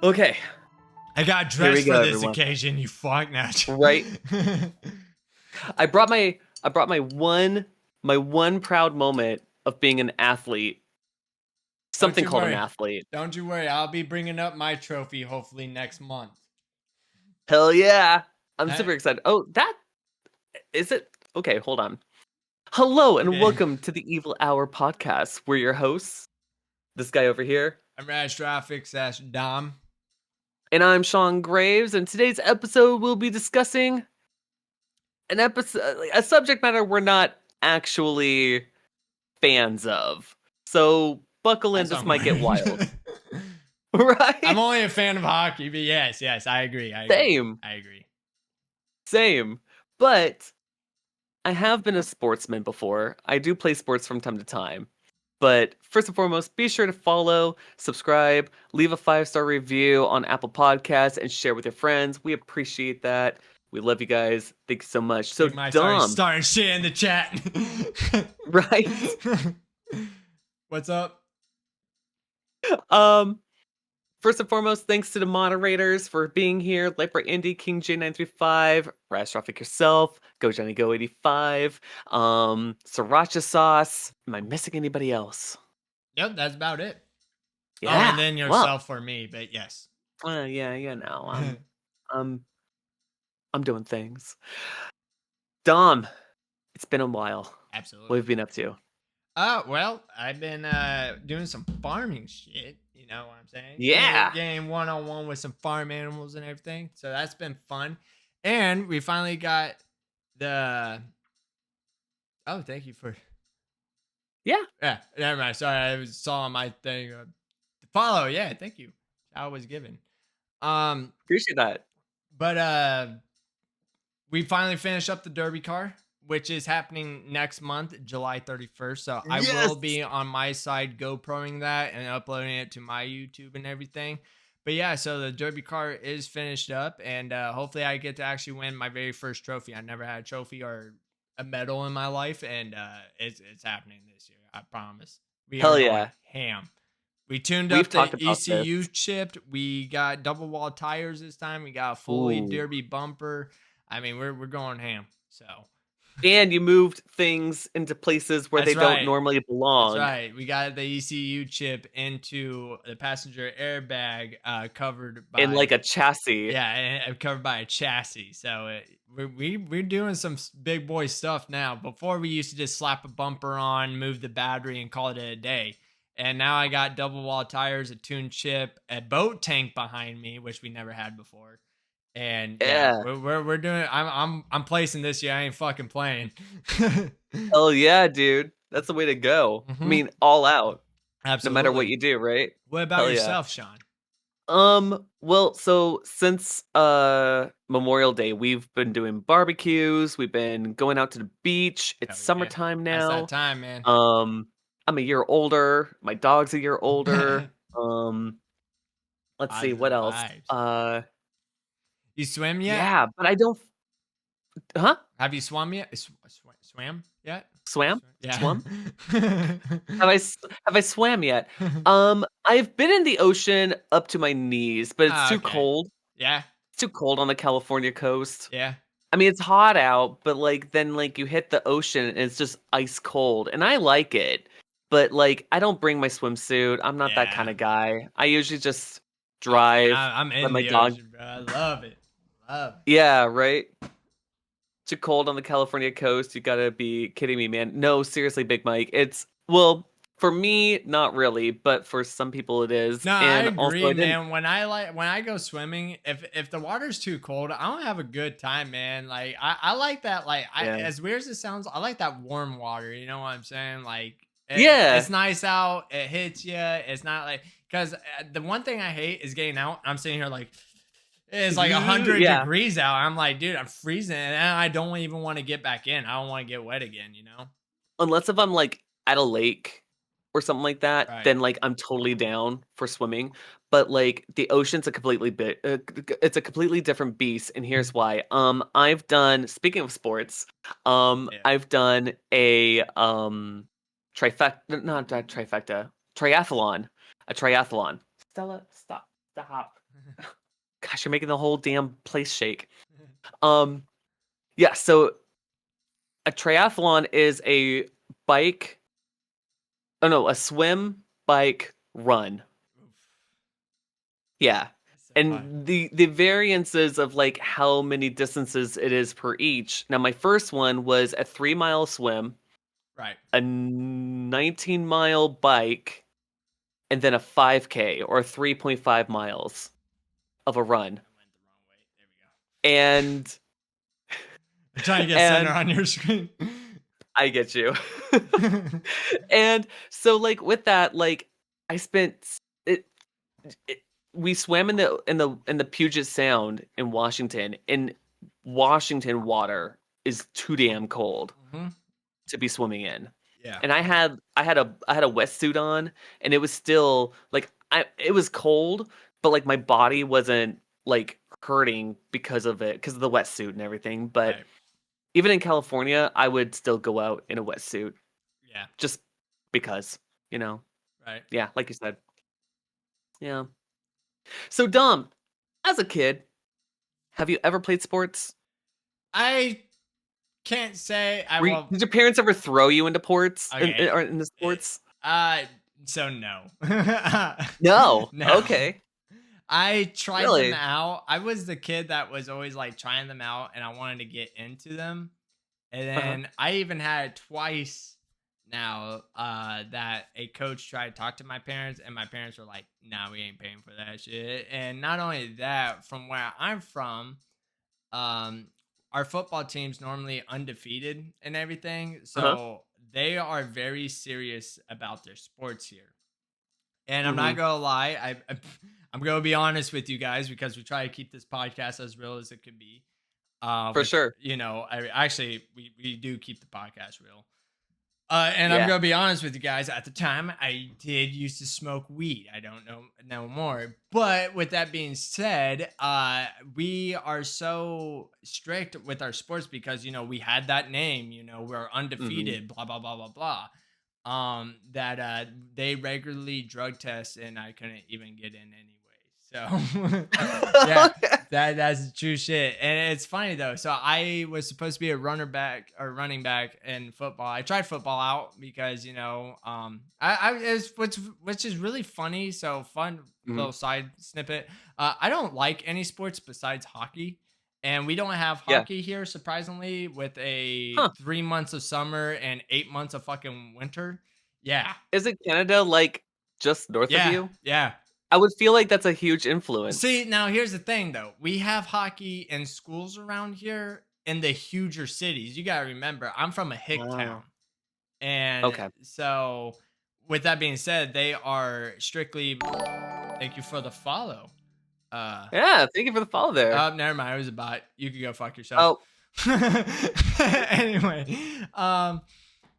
Okay, I got here we dressed go, for this everyone. occasion, you fuck now. Right? I brought my one proud moment of being an athlete. Something called an athlete. Don't you worry. I'll be bringing up my trophy hopefully next month. Hell yeah. I'm Hey. super excited. Oh, that is it. Okay, hold on. Hello and Okay. welcome to the Evil Hour podcast. We're your hosts. This guy over here. I'm Ratatrophic / Dom. And I'm Sean Graves, and today's episode we'll be discussing a subject matter we're not actually fans of. So buckle in, this might get wild. Right? I'm only a fan of hockey, but yes, I agree. Same. I agree. Same. But I have been a sportsman before. I do play sports from time to time. But first and foremost, be sure to follow, subscribe, leave a 5-star review on Apple Podcasts, and share with your friends. We appreciate that. We love you guys. Thank you so much. So, Dom, starting shit in the chat. right? What's up? First and foremost, thanks to the moderators for being here. Lightbright Indy, King J935, Ratatrophic yourself, Go Johnny Go 85, Sriracha Sauce. Am I missing anybody else? Yep, that's about it. Yeah. Oh, and then yourself for me, but yes. Yeah, you know, I'm doing things. Dom, it's been a while. Absolutely. What have you been up to? Well, I've been doing some farming shit. You know what I'm saying? Yeah. Game one-on-one with some farm animals and everything. So that's been fun. And we finally got the... Oh, thank you for... Yeah. Yeah, never mind. Sorry, I saw on my thing. Follow, yeah, thank you. I was given. Appreciate that. But we finally finished up the Derby car, which is happening next month, July 31st. So I will be on my side GoProing that and uploading it to my YouTube and everything. But yeah, so the Derby car is finished up, and hopefully I get to actually win my very first trophy. I never had a trophy or a medal in my life, and it's happening this year. I promise. We are going ham. We tuned up the ECU chip. We got double wall tires this time. We got a fully Derby bumper. I mean, we're going ham. So. And you moved things into places where they don't normally belong. That's right. We got the ECU chip into the passenger airbag, covered by in like a chassis. Yeah, covered by a chassis. So we're doing some big boy stuff now. Before we used to just slap a bumper on, move the battery, and call it a day. And now I got double wall tires, a tuned chip, a boat tank behind me, which we never had before. And yeah, we're doing. I'm placing this year. I ain't fucking playing. Hell yeah, dude! That's the way to go. I mean, all out. Absolutely. No matter what you do, right? What about yourself, Sean? Well, so since Memorial Day, we've been doing barbecues. We've been going out to the beach. It's summertime now. That's that time, man. I'm a year older. My dog's a year older. Let's see what else. You swim yet? Yeah, but I don't. Huh? Have you swum yet? Swam yet? Swam? Yeah. Swum? Have I swam yet? I've been in the ocean up to my knees, but it's too cold. Yeah. It's too cold on the California coast. Yeah. I mean, it's hot out, but then you hit the ocean and it's just ice cold, and I like it. But I don't bring my swimsuit. I'm not that kind of guy. I usually just drive. I'm in the ocean, bro. I love it. Yeah, right? Too cold on the California coast. You gotta be kidding me, man. No, seriously, Big Mike. For me, not really, but for some people it is. No, and I agree, man. When I go swimming, if the water's too cold, I don't have a good time, man. I like that. As weird as it sounds, I like that warm water. You know what I'm saying? It's nice out. It hits you. It's not because the one thing I hate is getting out. I'm sitting here it's 100 degrees out. I'm like, dude, I'm freezing, and I don't even want to get back in. I don't want to get wet again, you know? Unless if I'm at a lake or something like that, then I'm totally down for swimming. But the ocean's a completely it's a completely different beast, and here's why. I've done, speaking of sports, I've done a triathlon. A triathlon. Stella, stop. Gosh, you're making the whole damn place shake. Um, yeah, so a triathlon is a bike, oh no, a swim, bike, run. Oof, Yeah. that's so fun. And the variances of like how many distances it is per each. Now my first one was a 3 mile swim, Right. a 19-mile bike, and then a 5K or 3.5 miles of a run. I went the wrong way. There we go. And I'm trying to get center and on your screen. I get you. And so like with that, like I spent it, it we swam in the Puget Sound in Washington. And Washington water is too damn cold Hmm. to be swimming in. Yeah. And I had a wetsuit on, and it was still like it was cold, but like my body wasn't like hurting because of it, because of the wetsuit and everything. But Right. even in California, I would still go out in a wetsuit Yeah. just because, you know. Right. Yeah, like you said. Yeah. So Dom, as a kid, have you ever played sports? I can't say I will. Did your parents ever throw you into ports Okay. or in the It, sports? uh, so no. No. No. Okay. I tried them Really? out. I was the kid that was always like trying them out and I wanted to get into them. And Uh-huh. then I even had it twice now that a coach tried to talk to my parents and my parents were like, "Nah, we ain't paying for that shit." And not only that, from where I'm from, um our football team's normally undefeated and everything, Uh-huh. so they are very serious about their sports here. And I'm not Mhm. gonna lie, I'm gonna be honest with you guys because we try to keep this podcast as real as it could be. For Which sure. I actually we do keep the podcast real. And I'm Yeah. gonna be honest with you guys. At the time, I did used to smoke weed. I don't know no more. But with that being said, we are so strict with our sports because we had that name. We're Mhm. undefeated. Blah blah blah blah blah. That they regularly drug test, and I couldn't even get in anyway. So yeah, that's true shit. And it's funny though. So I was supposed to be a runner back or running back in football. I tried football out because I is which is really funny. So fun Mhm. little side snippet. I don't like any sports besides hockey. And we don't have Yeah. hockey here, surprisingly, with a Huh. 3 months of summer and 8 months of fucking winter. Yeah. Isn't Canada like just north of Yeah. you? Yeah. I would feel like that's a huge influence. See, now here's the thing though. We have hockey in schools around here in the huger cities. You got to remember, I'm from a hick town. Oh. And Okay. so with that being said, they are strictly thank you for the follow. Uh Yeah, thank you for the follow there. Never mind. It was a bot. You could go fuck yourself. Oh. Anyway,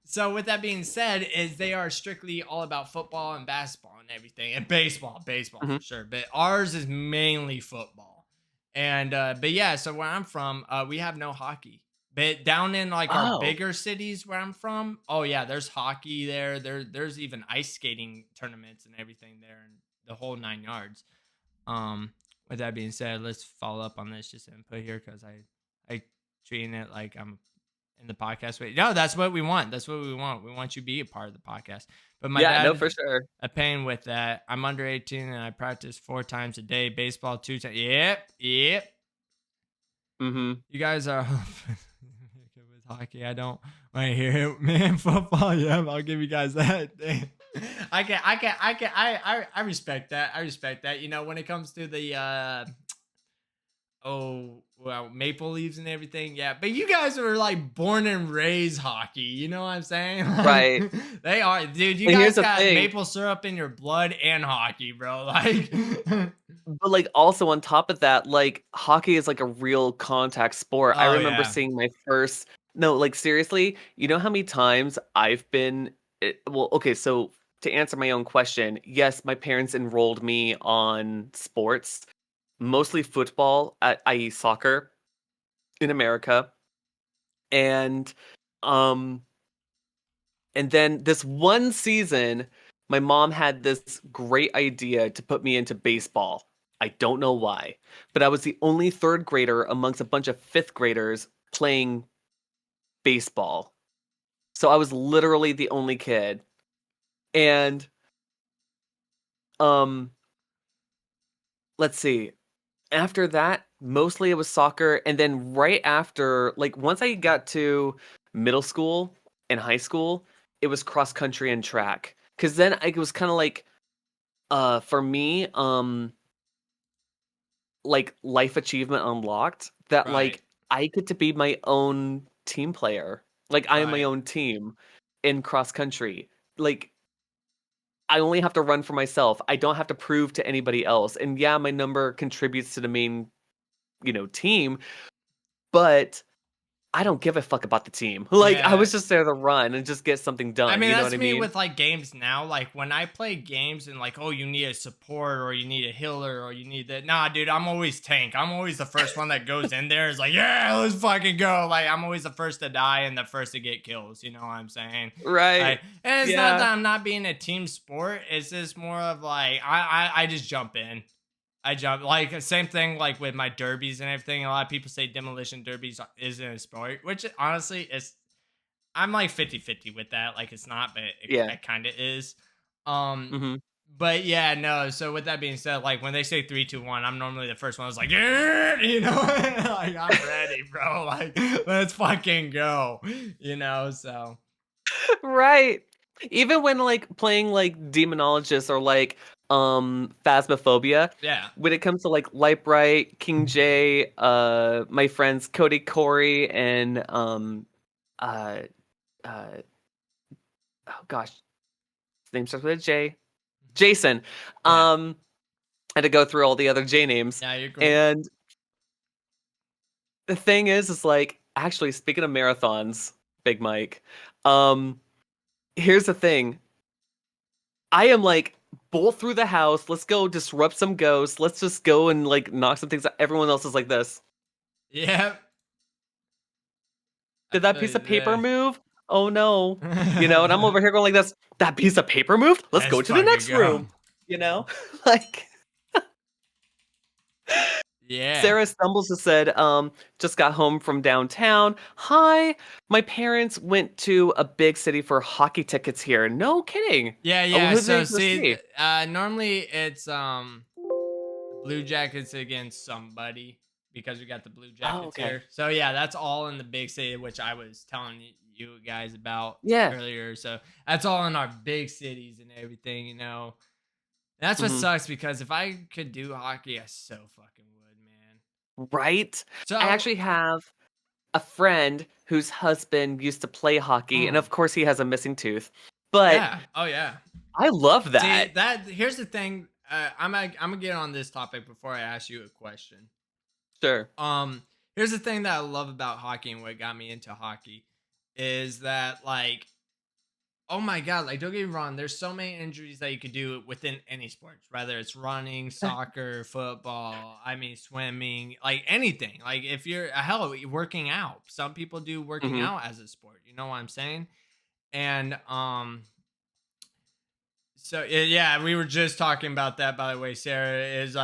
so with that being said, is they are strictly all about football and basketball and everything, and baseball Mhm. for sure. But ours is mainly football. And but yeah, so where I'm from, we have no hockey. But down in like our Oh. bigger cities where I'm from, oh yeah, there's hockey there. There's even ice skating tournaments and everything there, and the whole 9 yards. Um, with that being said, let's follow up on this just input here because I treating it like I'm in the podcast. Wait, no, that's what we want. That's what we want. We want you to be a part of the podcast. But my Yeah, no, dad, for sure. a pain with that. I'm under 18 and I practice 4 times a day. Baseball 2 times. Yep, yep. Mhm. You guys are with hockey. I don't want to hear it, man. Football, yeah. I'll give you guys that. I respect that. I respect that. When it comes to the maple leaves and everything, yeah. But you guys are like born and raised hockey. You know what I'm saying? Right. Like they are, dude. You And here's guys the got thing, maple syrup in your blood and hockey, bro. Like, but, like, also on top of that, like, hockey is, like, a real contact sport. I oh remember yeah. seeing my first no, like, seriously, you know how many times I've been well, okay, so to answer my own question, yes, my parents enrolled me on sports, mostly football, i.e. soccer in America, and, um, and then this one season, my mom had this great idea to put me into baseball. I don't know why, but I was the only third grader amongst a bunch of fifth graders playing baseball. So I was literally the only kid. And um let's see. After that, mostly it was soccer, and then right after, like once I got to middle school and high school, it was cross country and track. Cuz then it was kind of like for me like life achievement unlocked that Right. like I get to be my own team player. Like I am my Right. own team in cross country. Like I only have to run for myself. I don't have to prove to anybody else. And yeah, my number contributes to the main, team, but I don't give a fuck about the team. Like I Yeah. was just there to run and just get something I done, mean, you know what that's I me mean? with like games now. Like when I play games and like, oh, you need a support or you need a healer or you need that. Nah, dude, I'm always tank. I'm always the first one that goes in there. Is like, yeah, let's fucking go. Like I'm always the first to die and the first to get kills. You know what I'm saying? Right. Like, and it's not Yeah. that I'm not being a team sport. It's just more of like I just jump in. I jump like same thing like with my derbies and everything. A lot of people say demolition derbies isn't a sport, which honestly is I'm like 50-50 with that. Like it's not, but Yeah. it kind of is. Um, Mhm. but yeah, no. So with that being said, like when they say 3, 2, 1, I'm normally the first one. I was like, yeah, like I'm ready, bro. Like let's fucking go, So Right. Even when like playing like demonologist or like phasmophobia, yeah, when it comes to like Light Bright, King J, my friends Cody Corey and uh uh oh gosh, his name starts with a J. Jason. yeah, I had to go through all the other J names. yeah. You're cool. And the thing is like actually speaking of marathons, Big Mike, um, here's the thing. I am like bolt through the house. Let's go disrupt some ghosts. Let's just go and like knock some things out. Everyone else is like this. Yeah, I Did that feel piece of you paper there. move? Oh no. And I'm over here going like this. That piece of paper moved? Let's Let's go to the fucking next go. room. You know? Like Yeah. Sarah Stumbles has said, just got home from downtown. Hi, my parents went to a big city for hockey tickets here. No kidding. Yeah, Oh, yeah. who did So they go see, see? normally it's the Blue Jackets against somebody because we got the Blue Oh, Jackets okay. here. So yeah, that's all in the big city, which I was telling you guys about Yeah. earlier. So that's all in our big cities and everything. And that's what Hmm. sucks because if I could do hockey, I so fucking would, man. Right? I So actually have a friend whose husband used to play hockey, and mm, of course he has a missing tooth. But yeah, oh yeah. I love See that. that here's the thing. I'm gonna get on this topic before I ask you a question. Sure. Um, Here's the thing that I love about hockey and what got me into hockey is that like, oh my god, like don't get me wrong, there's so many injuries that you could do within any sports, whether it's running, soccer, football, I mean swimming, like anything. Like if you're hell, working out. Some people do working Hmm. out as a sport. You know what I'm saying? And so yeah, we were just talking about that. By the way, Sarah is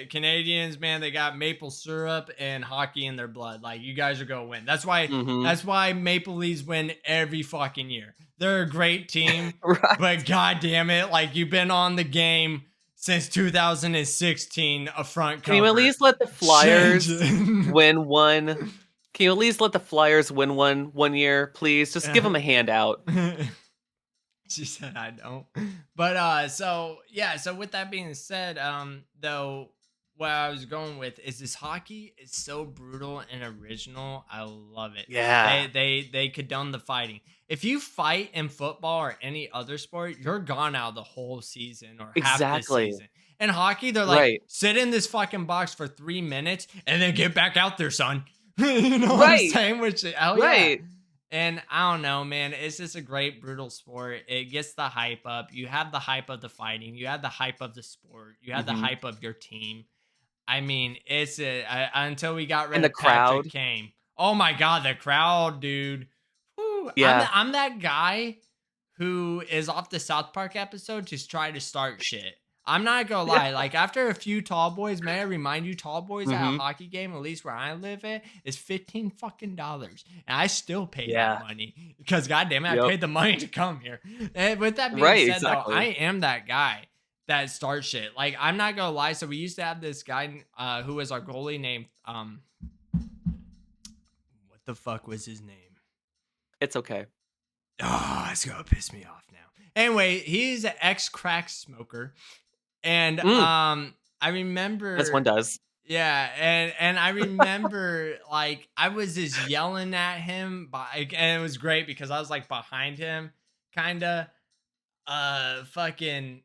Canadians, man. They got maple syrup and hockey in their blood. Like you guys are gonna win. That's why. Hmm. That's why Maple Leafs win every fucking year. They're a great team, Right. but god damn it, like you've been on the game since 2016, a front Can you at cover. least let the Change Flyers it. win one? Can you at least let the Flyers win one year, please? Just give them a handout. She said I don't. But so yeah, so with that being said, though what I was going with is this hockey is so brutal and original. I love it. Yeah. They condone the fighting. If you fight in football or any other sport, you're gone out the whole season or half the Exactly. season. In hockey, they're like, Right. sit in this fucking box for 3 minutes and then get back out there, son. You know what I'm Right. saying? Which hell yeah. Right. And I don't know, man. It's just a great, brutal sport. It gets the hype up. You have the hype of the fighting. You have the hype of the sport. You have the Hmm. hype of your team. I mean, until we got And rid the of Patrick crowd. Kane. Oh my God, the crowd, dude. Whew. Yeah. I'm that guy who is off the South Park episode to try to start shit. I'm not gonna lie. Like after a few tall boys, may I remind you, tall boys at a Mhm. hockey game, at least where I live at, is $15 fucking, and I still pay that Yeah. money because goddamn it, I Yep. paid the money to come here. And with that being Right, said, though, I exactly. am that guy that starts shit. Like I'm not gonna lie. So we used to have this guy who was our goalie named what the fuck was his name? It's okay. Oh, it's gonna piss me off now. Anyway, he's an ex crack smoker. And Mm, I as one remember, does. yeah, and I remember like I was just yelling at him and it was great because I was like behind him, kinda fucking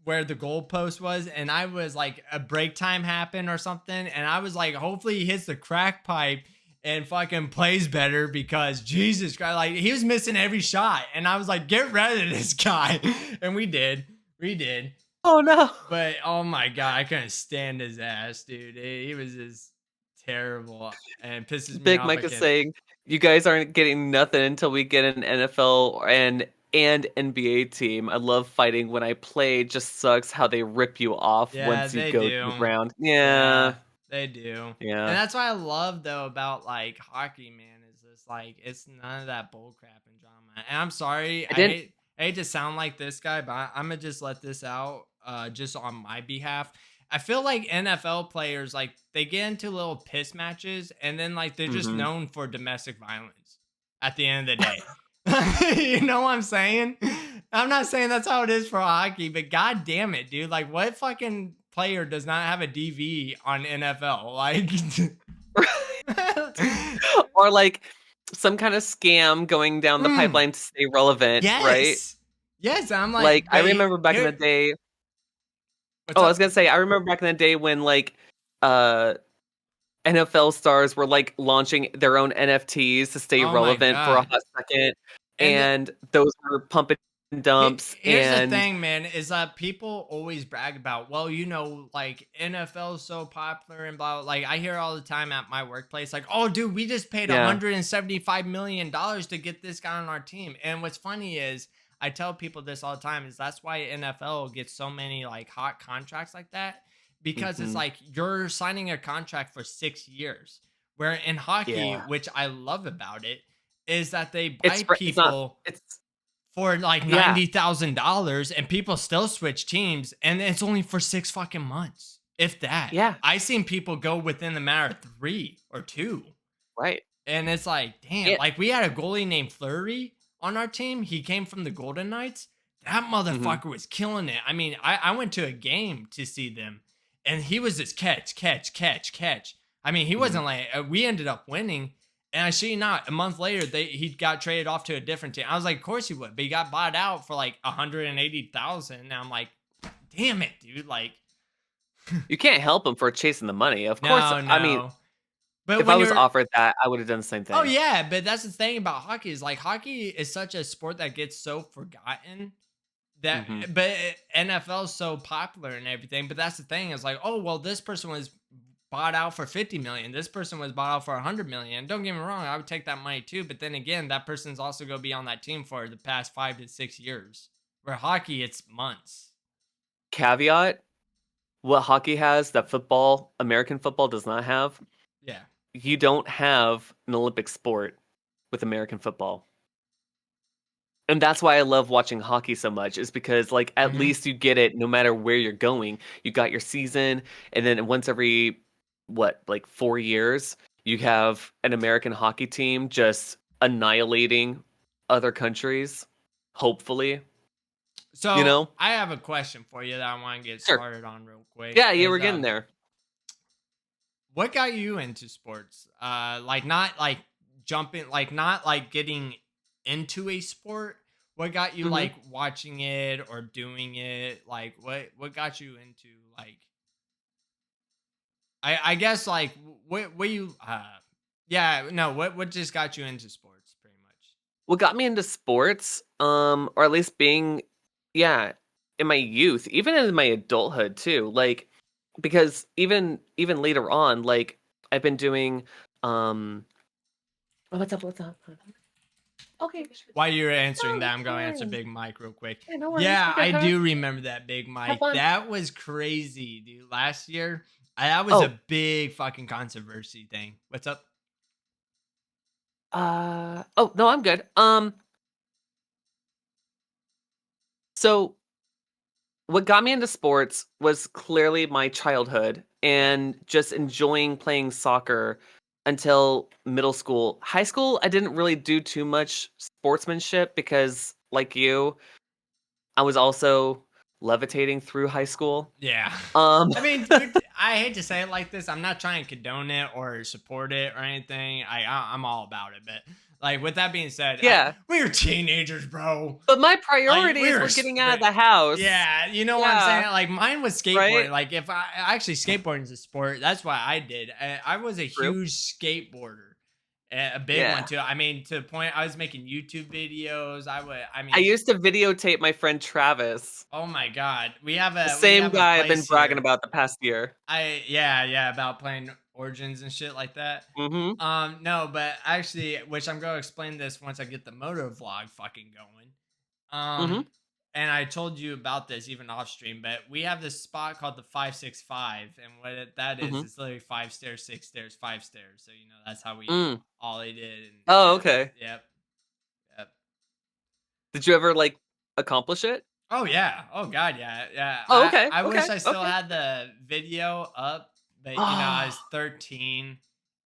where the goalpost was, and I was like a break time happened or something, and I was like, hopefully he hits the crack pipe and fucking plays better because Jesus Christ, like he was missing every shot, and I was like, get rid of this guy, and we did, Oh, no. but oh my god, I couldn't stand his ass, dude. He was just terrible and pisses me Big off. Mike I is can't. saying, "You guys aren't getting nothing until we get an NFL and NBA team. I love fighting when I play. Just sucks how they rip you off Yeah, once you they go to the do. ground." Yeah, Yeah. they do. And Yeah. that's what I love though about like hockey, man, is just like it's none of that bull crap and drama. And I'm sorry, I didn't I hate to sound like this guy, but I'm gonna just let this out just on my behalf. I feel like NFL players like they get into little piss matches and then like they're just Mhm. known for domestic violence at the end of the day. You know what I'm saying? I'm not saying that's how it is for hockey, but god damn it, dude. Like what fucking player does not have a DV on NFL? Like Or, like, some kinda scam going down the mm, pipeline to stay relevant, right? yes. Yes, I'm Like, like, I but remember back in the here day what's Oh, I was up? gonna say, I remember back in the day when, like, uh NFL stars were, like, launching their own NFTs to stay Oh my relevant for a god. hot second, And and those were pump and dumps, Here's the and thing, man, is that people always brag about, well, you know, like NFL is so popular and blah. Like I hear all the time at my workplace, like, oh, dude, we just paid yeah, $175 million to get this guy on our team. And what's funny is, I tell people this all the time, is that's why NFL gets so many like hot contracts like that because it's mhm, like you're signing a contract for 6 years. Where in hockey, yeah. which I love about it, is that they It's buy fr it's not people it's for like yeah, $90,000 and people still switch teams and it's only for 6 fucking months. If that. yeah, I seen people go within the matter of 3 or 2. right, And it's like, damn, it like we had a goalie named Fleury on our team. He came from the Golden Knights. That mhm, motherfucker was killing it. I mean, I went to a game to see them and he was just catch, catch, catch, catch. I mean, he mhm. wasn't like, we ended up winning. And I see not a month later, he got traded off to a different team. I was like, of course he would, but he got bought out for like 180,000. Now I'm like, damn it, dude. Like, You can't help them for chasing the money, of course, no, I mean, no. But if I when was you're offered that, I would've done the same Oh thing. yeah, but that's the thing about hockey is like hockey is such a sport that gets so forgotten that Mhm, but NFL is so popular and everything, but that's the thing is like, oh well, this person was bought out for 50 million. This person was bought out for 100 million. Don't get me wrong, I would take that money too, but then again, that person's also going to be on that team for the past 5 to 6 years. Where hockey it's months. caveat, what hockey has that football American football does not have, Yeah. you don't have an Olympic sport with American football. And that's why I love watching hockey so much is because, like, at Mhm. least you get it no matter where you're going. You got your season, and then once every, what, like 4 years, you have an American hockey team just annihilating other countries, hopefully, you So, know? I have a question for you that I want to get Sure. started on real quick Yeah, you is were getting there. what got you into sports? Like not like jumping, like not like getting into a sport. What got you Mhm. like watching it or doing it? Like what got you into like I guess like what you yeah, no, what just got you into sports pretty much? What got me into sports, or at least being yeah, in my youth, even in my adulthood too, like because even later on, like I've been doing oh, what's up? Okay. While you're answering No, that, it's I'm going to answer fine. Big Mike real quick. Yeah, no worries. Yeah, You're I good, huh? do remember that Big Have Mike. fun. That was crazy, dude. Last year, that was Oh, a big fucking controversy thing. What's up? oh, no, I'm good. So what got me into sports was clearly my childhood Yeah. and just enjoying playing soccer until middle school. High school, I didn't really do too much sportsmanship because, like you, I was also levitating through high school. Yeah. Um, I mean, I hate to say it like this. I'm not trying to condone it or support it or anything. I'm all about it. But like with that being said, yeah, we were teenagers, bro. but my Like we priorities were, were getting out of the house. yeah, you know what I'm Yeah, saying? Like mine was right? skateboarding. Like if I actually skateboarding is a sport, that's why I did. I was a True. huge skateboarder, a big one Yeah. too. I mean, to the point I was making YouTube videos. I I mean, used to videotape my friend Travis. oh my god, The we same have a guy I've been place bragging here. about the past year. Yeah, about playing Origins and shit like that. Mhm. No, but actually, which I'm gonna explain this once I get the moto vlog fucking going. Mhm. And I told you about this even off stream, but we have this spot called the 565, and that is, Mhm. it's literally 5 stairs, 6 stairs, 5 stairs. So that's how we Mm. ollie did, and Oh, yeah, okay. yep, yep. Did you ever, like, accomplish it? Oh yeah, oh god, yeah, yeah. Oh, okay, I wish okay, I still okay. had the video up, but I was Oh. 13,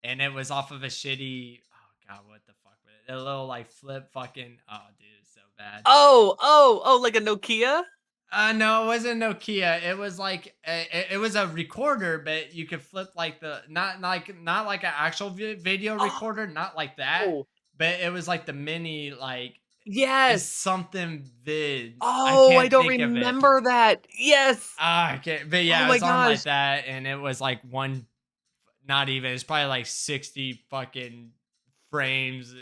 and it was off of a shitty. Oh god, what the fuck with it? A little like flip fucking. Oh dude, it's so bad. Oh, like a Nokia? No, it wasn't Nokia. It was like it was a recorder, but you could flip like the not like an actual video recorder, not like that, Oh, but it was like the mini like it's yes. something vids. I Oh, I can't don't think of it. remember that. Yes. I can't. But Oh yeah, my it's on gosh. like that, and it was like one, not even. It's probably like 60 fucking frames.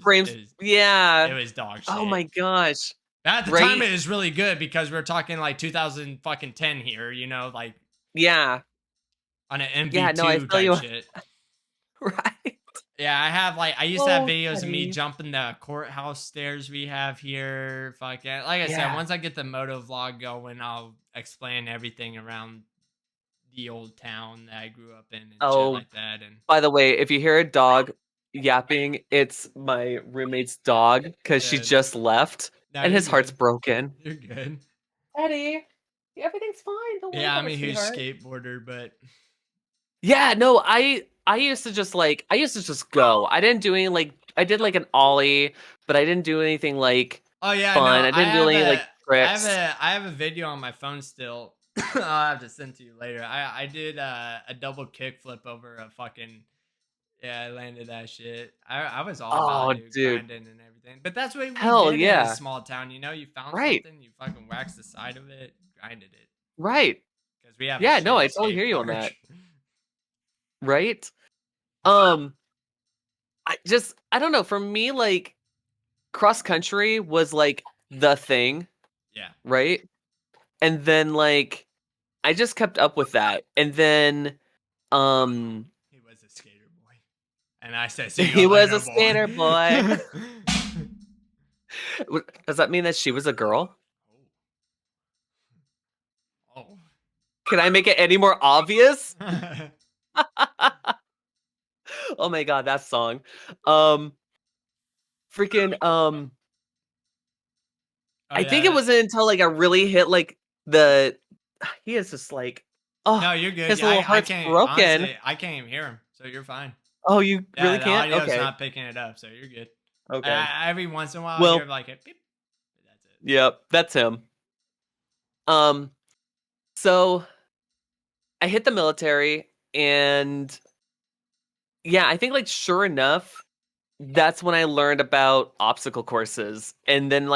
Frames. It Yeah. was dog Oh shit. my gosh. At the time, Right? it was really good because we're talking like 2000 fucking 10 here, like Yeah. on an Yeah, no, I MV2 feel type you. shit. Right. Yeah, I used to have Oh, videos of me Teddy. jumping the courthouse stairs we have here. Fucking, like I said, Yeah. once I get the moto vlog going, I'll explain everything around the old town that I grew up in and shit Oh, like that. And by the way, if you hear a dog yapping, it's my roommate's dog because she yeah, just left no, and you're his heart's good. broken. You're good. Eddie, everything's fine. Don't worry Yeah, about I'm a it, huge sweetheart. skateboarder, but Yeah, no, I used to just I used to just go. I didn't do any I did like an ollie, but I didn't do anything like oh yeah, fun. no, I didn't do any like tricks. I have a video on my phone still. I'll have to send to you later. I did a double kickflip over a fucking. Yeah, I landed that shit. I was all about Oh, it, dude, dude. grinding and everything. But that's what we Hell did in a yeah. small town. You found Right. something, you fucking waxed the side of it, grinded it. Right. Because we have a Yeah, no, I shitty totally skate hear you on park. that. Right? Um, I don't know, for me cross country was like the thing, Yeah. right? And then I just kept up with that. And then He was a skater boy. And I said, see you he was later, a boy. skater boy. Does that mean that she was a girl? Oh. Can I make it any more obvious? Oh. Oh my god, that song. Um freaking Oh I think it yeah. wasn't until I really hit the he is just oh, No, you're good. his Yeah, little I heart's can't broken. honestly. I can't even hear him, so you're fine. Oh, you Yeah, really the can't? audio's Okay. not picking it up, so you're good. Okay. Every once in a while, I hear Well, like a beep. That's it. yep, that's him. Um so I hit the military and yeah, I think sure enough, that's when I learned about obstacle courses and then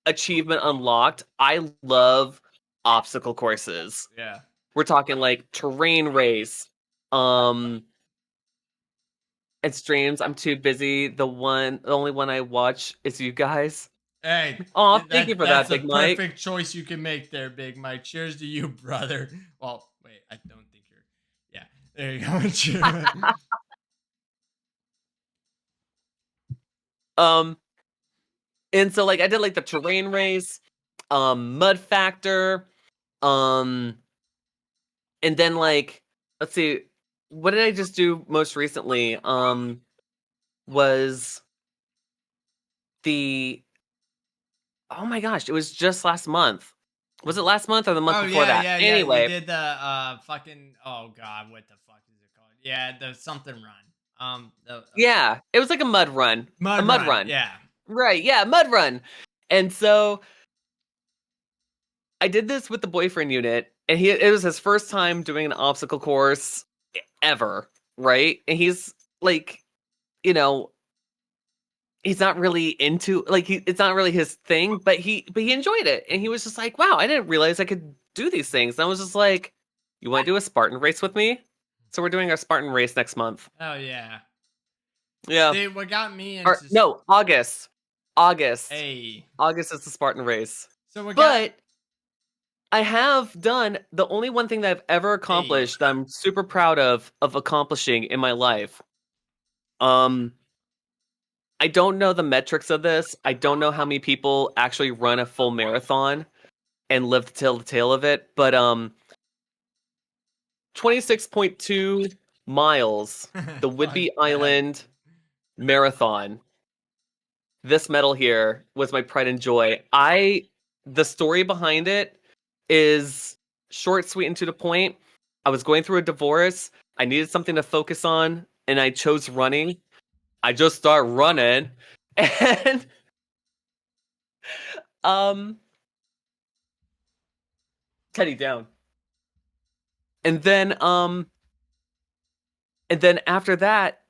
achievement unlocked. I love obstacle courses. Yeah. We're talking terrain race, um streams. I'm too busy. The only one I watch is you guys. Hey, Oh, thank you for that's that, a Big Mike. perfect choice you can make there, Big Mike. Cheers to you, brother. Well, wait, I don't think you're. Yeah, there you go. Cheers. Um, and so like I did like the terrain race, mud factor, um, and then like let's see, what did I just do most recently? Was the oh my gosh, it was just last month. Was it last month or the month Oh before yeah, that? yeah, yeah. You Anyway, did the fucking oh god, what the fuck is it called? Yeah, the something run. The yeah, it was like a mud run. A mud mud run. run. Yeah. Right, yeah, mud run. And so I did this with the boyfriend unit, and it was his first time doing an obstacle course ever, right? And he's like, you know, he's not really into like it's not really his thing, but he enjoyed it. And he was just like, "Wow, I didn't realize I could do these things." And I was just like, "You want to do a Spartan race with me?" So we're doing our Spartan race next month. Oh yeah. Yeah. See, what got me Or into no, August. August. hey. August is the Spartan race. So what got But I have done the only one thing that I've ever hey. accomplished that I'm super proud of accomplishing in my life. Um I don't know the metrics of this. I don't know how many people actually run a full marathon and live to tell the tale of it, but 26.2 miles, the Fuck Whidbey that. Island Marathon. This medal here was my pride and joy. The story behind it is short, sweet, and to the point. I was going through a divorce. I needed something to focus on, and I chose running. I just start running, and um, Teddy down, and then after that,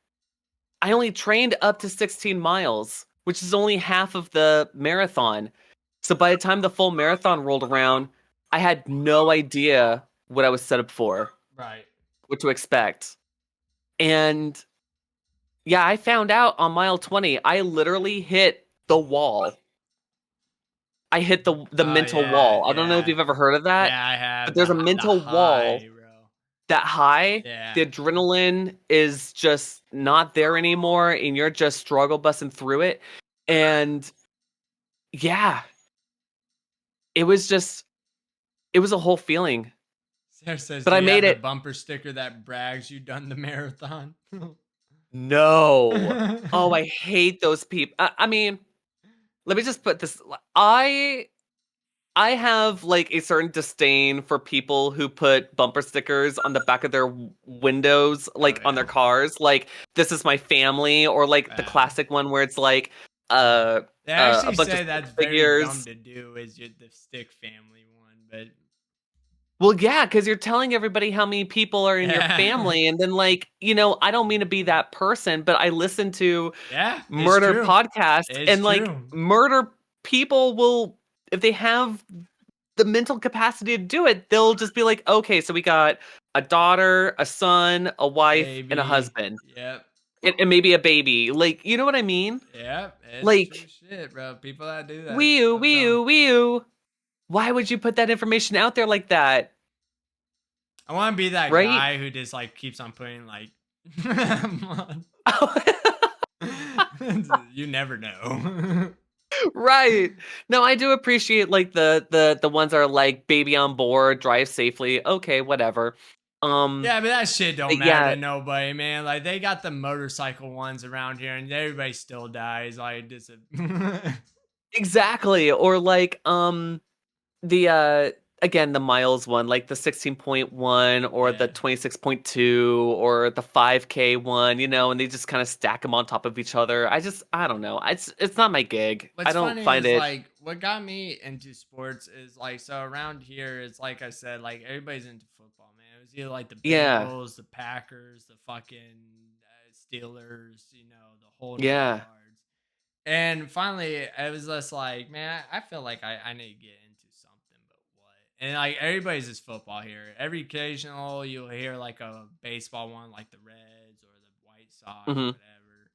I only trained up to 16 miles, which is only half of the marathon. So by the time the full marathon rolled around, I had no idea what I was set up for, Right. what to expect. And yeah, I found out on mile 20, I literally hit the wall. I hit the Oh mental yeah, wall. I don't know if yeah. you've ever heard of that, Yeah, I but have there's a the mental wall high, bro. that high. Yeah. The adrenaline is just not there anymore, and you're just struggle busting through it. And yeah, it was just, it was a whole feeling. Sarah says, But "Do I you made have the it. bumper sticker that brags you done the marathon?" No. Oh, I hate those people. I mean, let me just put this. I I have like a certain disdain for people who put bumper stickers on the back of their windows, Oh like on their yeah. cars, like "This is my family," or like the Yeah. classic one where it's like uh They a actually bunch of say stick that's very dumb figures. to do is the stick family one, but Well, yeah, because you're telling everybody how many people are in your yeah. family, and then like I don't mean to be that person, but I listen to Yeah, it's murder true. podcasts, It's and like true. murder people will, if they have the mental capacity to do it, they'll just be like, okay, so we got a daughter, a son, a wife, and a Baby. husband, Yep. and maybe a baby. Like, you know what I mean? Yep. It's true Like, shit, bro. People that do that, wee it's oo, so wee dumb. oo, wee oo. Why would you put that information out there like that? I want to be that Right? guy who just like keeps on putting like you never know. Right. No, I do appreciate like the ones that are like baby on board, drive safely. Okay, whatever. Yeah, but that shit don't But matter yeah, to nobody, man. Like they got the motorcycle ones around here, and everybody still dies. Like this. exactly. Or like the again the miles one, like the 16.1 or the Yeah. 26.2 or the 5K one, and they just kind of stack them on top of each other. I don't know. It's not my gig. I What's don't funny find is it. like what got me into sports is like so around here it's like I said like everybody's into football, man. It was either like the Yeah. Bengals, the Packers, the fucking Steelers, the whole nine Yeah. yards. And finally, it was just like, man, I feel like I need to get into something, but what? And like everybody's just football here. Every occasional you'll hear like a baseball one, like the Reds or the White Sox, Mhm. whatever.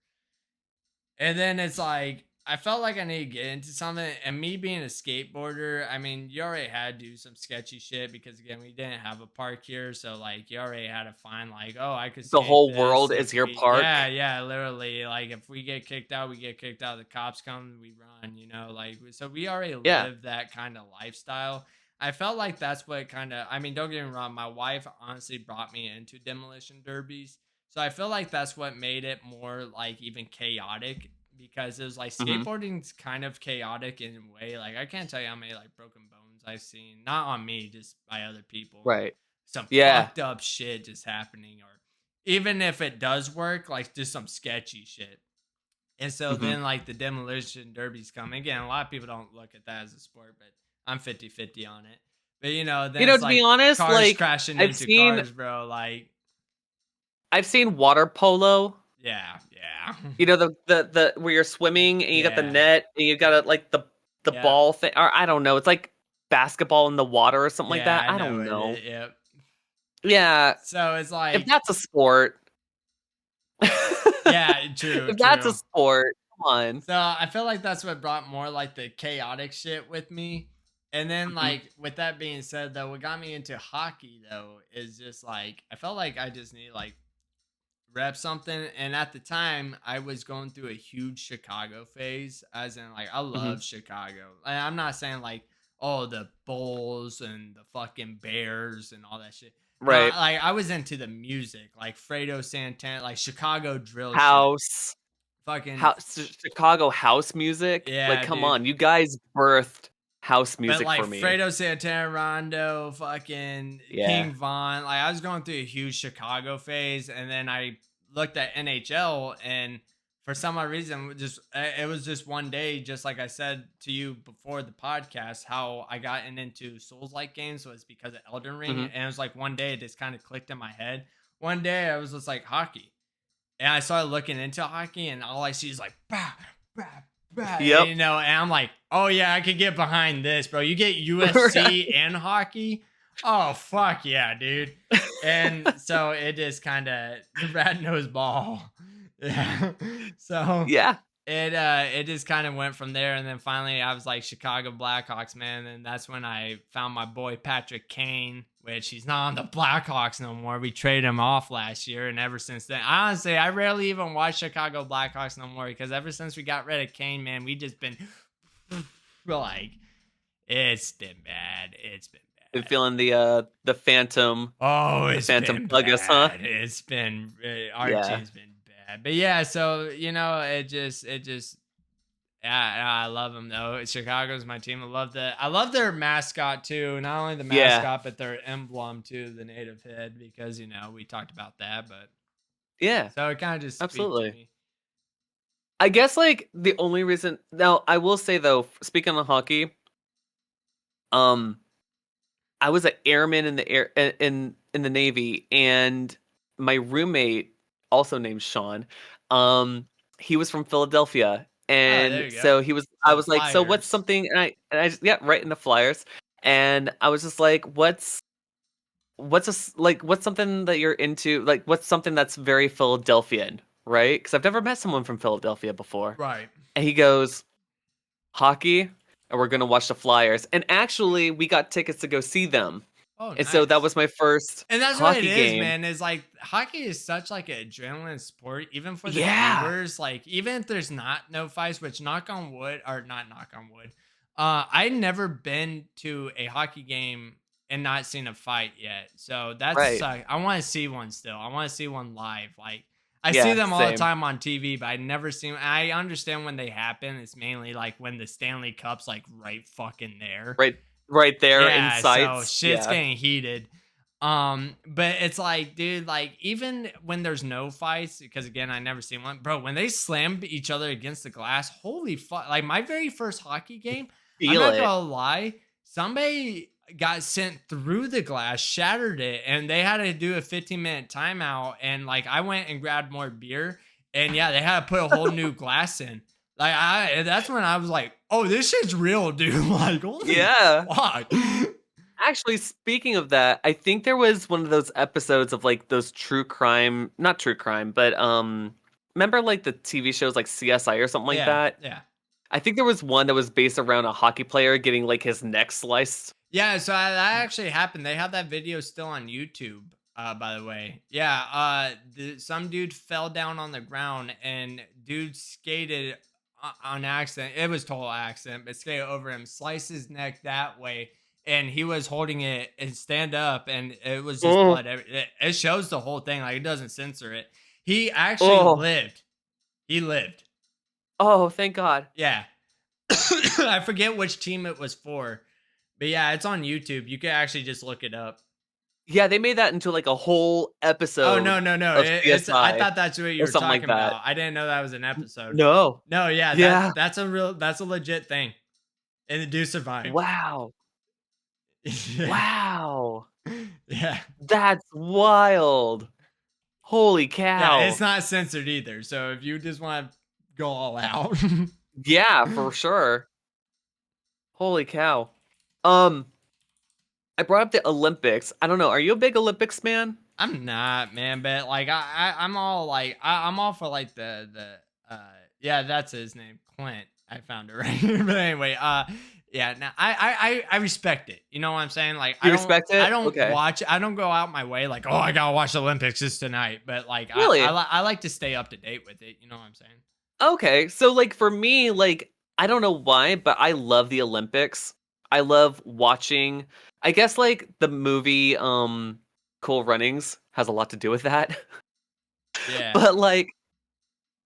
And then it's like I felt like I need to get into something, and me being a skateboarder, I mean, you already had to do some sketchy shit because again, we didn't have a park here, so like you already had to find like, oh, I could The skate whole this world if is your we, yeah, park. yeah, literally, like if we get kicked out, we get kicked out. The cops come, we run, like so we already Yeah. live that kind of lifestyle. I felt like that's what kind of, I mean, don't get me wrong, my wife honestly brought me into demolition derbies. So I feel like that's what made it more like even chaotic because it was like Hmm. skateboarding's kind of chaotic in a way. Like I can't tell you how many like broken bones I've seen, not on me, just by other people. Right. Some Yeah. fucked up shit just happening, or even if it does work, like just some sketchy shit. And so Hmm. then like the demolition derbies come again. A lot of people don't look at that as a sport, but I'm 50-50 on it. But then it's To be like honest, cars like crashing I've into seen cars, bro. Like, I've seen water polo. yeah, yeah, The where you're swimming and you got the yeah, net and you got like the yep, ball thing, or I don't know. It's like basketball in the water or something like yeah. that. I I know don't it. know. Yep. Yeah, So it's if like, that's a sport, yeah, true, if that's a true. sport, come on. So I feel like that's what brought more like the chaotic shit with me. And then Mhm. like with that being said though, what got me into hockey though is just like I felt like I just need like rep something. And at the time I was going through a huge Chicago phase, as in like I Mhm. love Chicago. And I'm not saying like, oh, the Bulls and the fucking Bears and all that shit. No, Right. like I was into the music, like Fredo Santana, like Chicago drill shit. House, Fucking house, Chicago house music. Like, yeah, come dude. on, you guys birthed house But music like for me. Fredo Santana, Rondo, fucking Yeah. King Von, like I was going through a huge Chicago phase, and then I looked at NHL, and for some odd reason, it was just one day, just like I said to you before the podcast, how I got into Souls like games was because of Elden Ring, Hmm. and it was like one day it just kind of clicked in my head. One day I was just like hockey, and I started looking into hockey, and all I see is like bah, bah, bah, Yep. and I'm like, oh yeah, I could get behind this, bro. You get Right. UFC and hockey. Oh fuck yeah, dude. And so it just kind of rat nose ball. Yeah. So Yeah. it just kind of went from there, and then finally I was like Chicago Blackhawks, man, and that's when I found my boy Patrick Kane, which he's not on the Blackhawks no more. We traded him off last year, and ever since then, honestly, I rarely even watch Chicago Blackhawks no more because ever since we got rid of Kane, man, we just been like, it's been bad. It's been Been bad. feeling the phantom, Oh, the it's phantom been plug us, huh? bad. It's been our Yeah. team's been bad. But yeah, so it just yeah, I love them though. Chicago's my team. I love their mascot too. Not only the Yeah. mascot, but their emblem too, the native head, because we talked about that, but Yeah. so it kind of just speak to Absolutely. me. I guess like the only reason now I will say though, speaking of hockey, um, I was an airman in the air in the Navy, and my roommate, also named Sean, um, he was from Philadelphia, Oh, and there you go. so I So the was like, so what's Flyers. something? And I just, yeah, right in the Flyers, and I was just like, what's something that you're into? Like, what's something that's very Philadelphian, right? Because I've never met someone from Philadelphia before, Right. and he goes, hockey, and we're gonna watch the Flyers. And actually, we got tickets to go see them. Oh, And so that nice. was my first And that's what it hockey is, game. man. Is like hockey is such like an adrenaline sport, even for the Yeah. viewers. Like even if there's not no fights, which knock on wood or not knock on wood, I'd never been to a hockey game and not seen a fight yet. So that's Right. I want to see one still. I want to see one live. Like I see Yeah, them all the same. time on TV, but I never see. I understand when they happen. It's mainly like when the Stanley Cup's like right fucking there. Right right there in Yeah, so sights. shit's Yeah. getting heated. But it's like, dude, like even when there's no fights, because again, I never seen one, bro. When they slam each other against the glass, holy fuck! Like my very first hockey game, I'm Feel not it. gonna lie, somebody got sent through the glass, shattered it, and they had to do a 15-minute timeout. And like I went and grabbed more beer, and yeah, they had to put a whole new glass in. That's when I was like, oh, this shit's real, dude. Like, holy Yeah. fuck. Actually, speaking of that, I think there was one of those episodes of like those true crime, not true crime, but remember like the TV shows like CSI or something like Yeah, that? yeah. I think there was one that was based around a hockey player getting like his neck sliced. Yeah, so that actually happened. They have that video still on YouTube, by the way. Yeah, some dude fell down on the ground and dude skated on accident. It was total accident, but skated over him, sliced his neck that way, and he was holding it and stand up, and it was just Oh, blood. It shows the whole thing, like it doesn't censor it. He actually oh, lived. He lived. oh! Thank God. Yeah. I forget which team it was for, but yeah, it's on YouTube. You can actually just look it up. Yeah, they made that into like a whole Oh episode no, no, no! of It's I CSI thought that's what you or were something like talking that. about. I didn't know that was an episode. No. No, yeah, Yeah. that's a legit thing, and the dude survived. Wow. Yeah, Wow. yeah, That's wild. Holy yeah. cow. It's not censored either. So if you just want to go all out, Yeah, for sure. Holy cow. Um, I brought up the Olympics. I don't know. Are you a big Olympics man? I'm not, man. But like I'm all like I'm all for like yeah, that's his name, Clint. I found it right. But anyway, yeah, now I respect it. You know what I'm saying? Like You respect I it? don't Okay. watch. I don't go out my way like, oh, I gotta watch the Olympics this tonight. But like Really? I like to stay up to date with it. You know what I'm saying? Okay. So like for me, like I don't know why, but I love the Olympics. I love watching. I guess like the movie Cool Runnings has a lot to do with that. Yeah. But like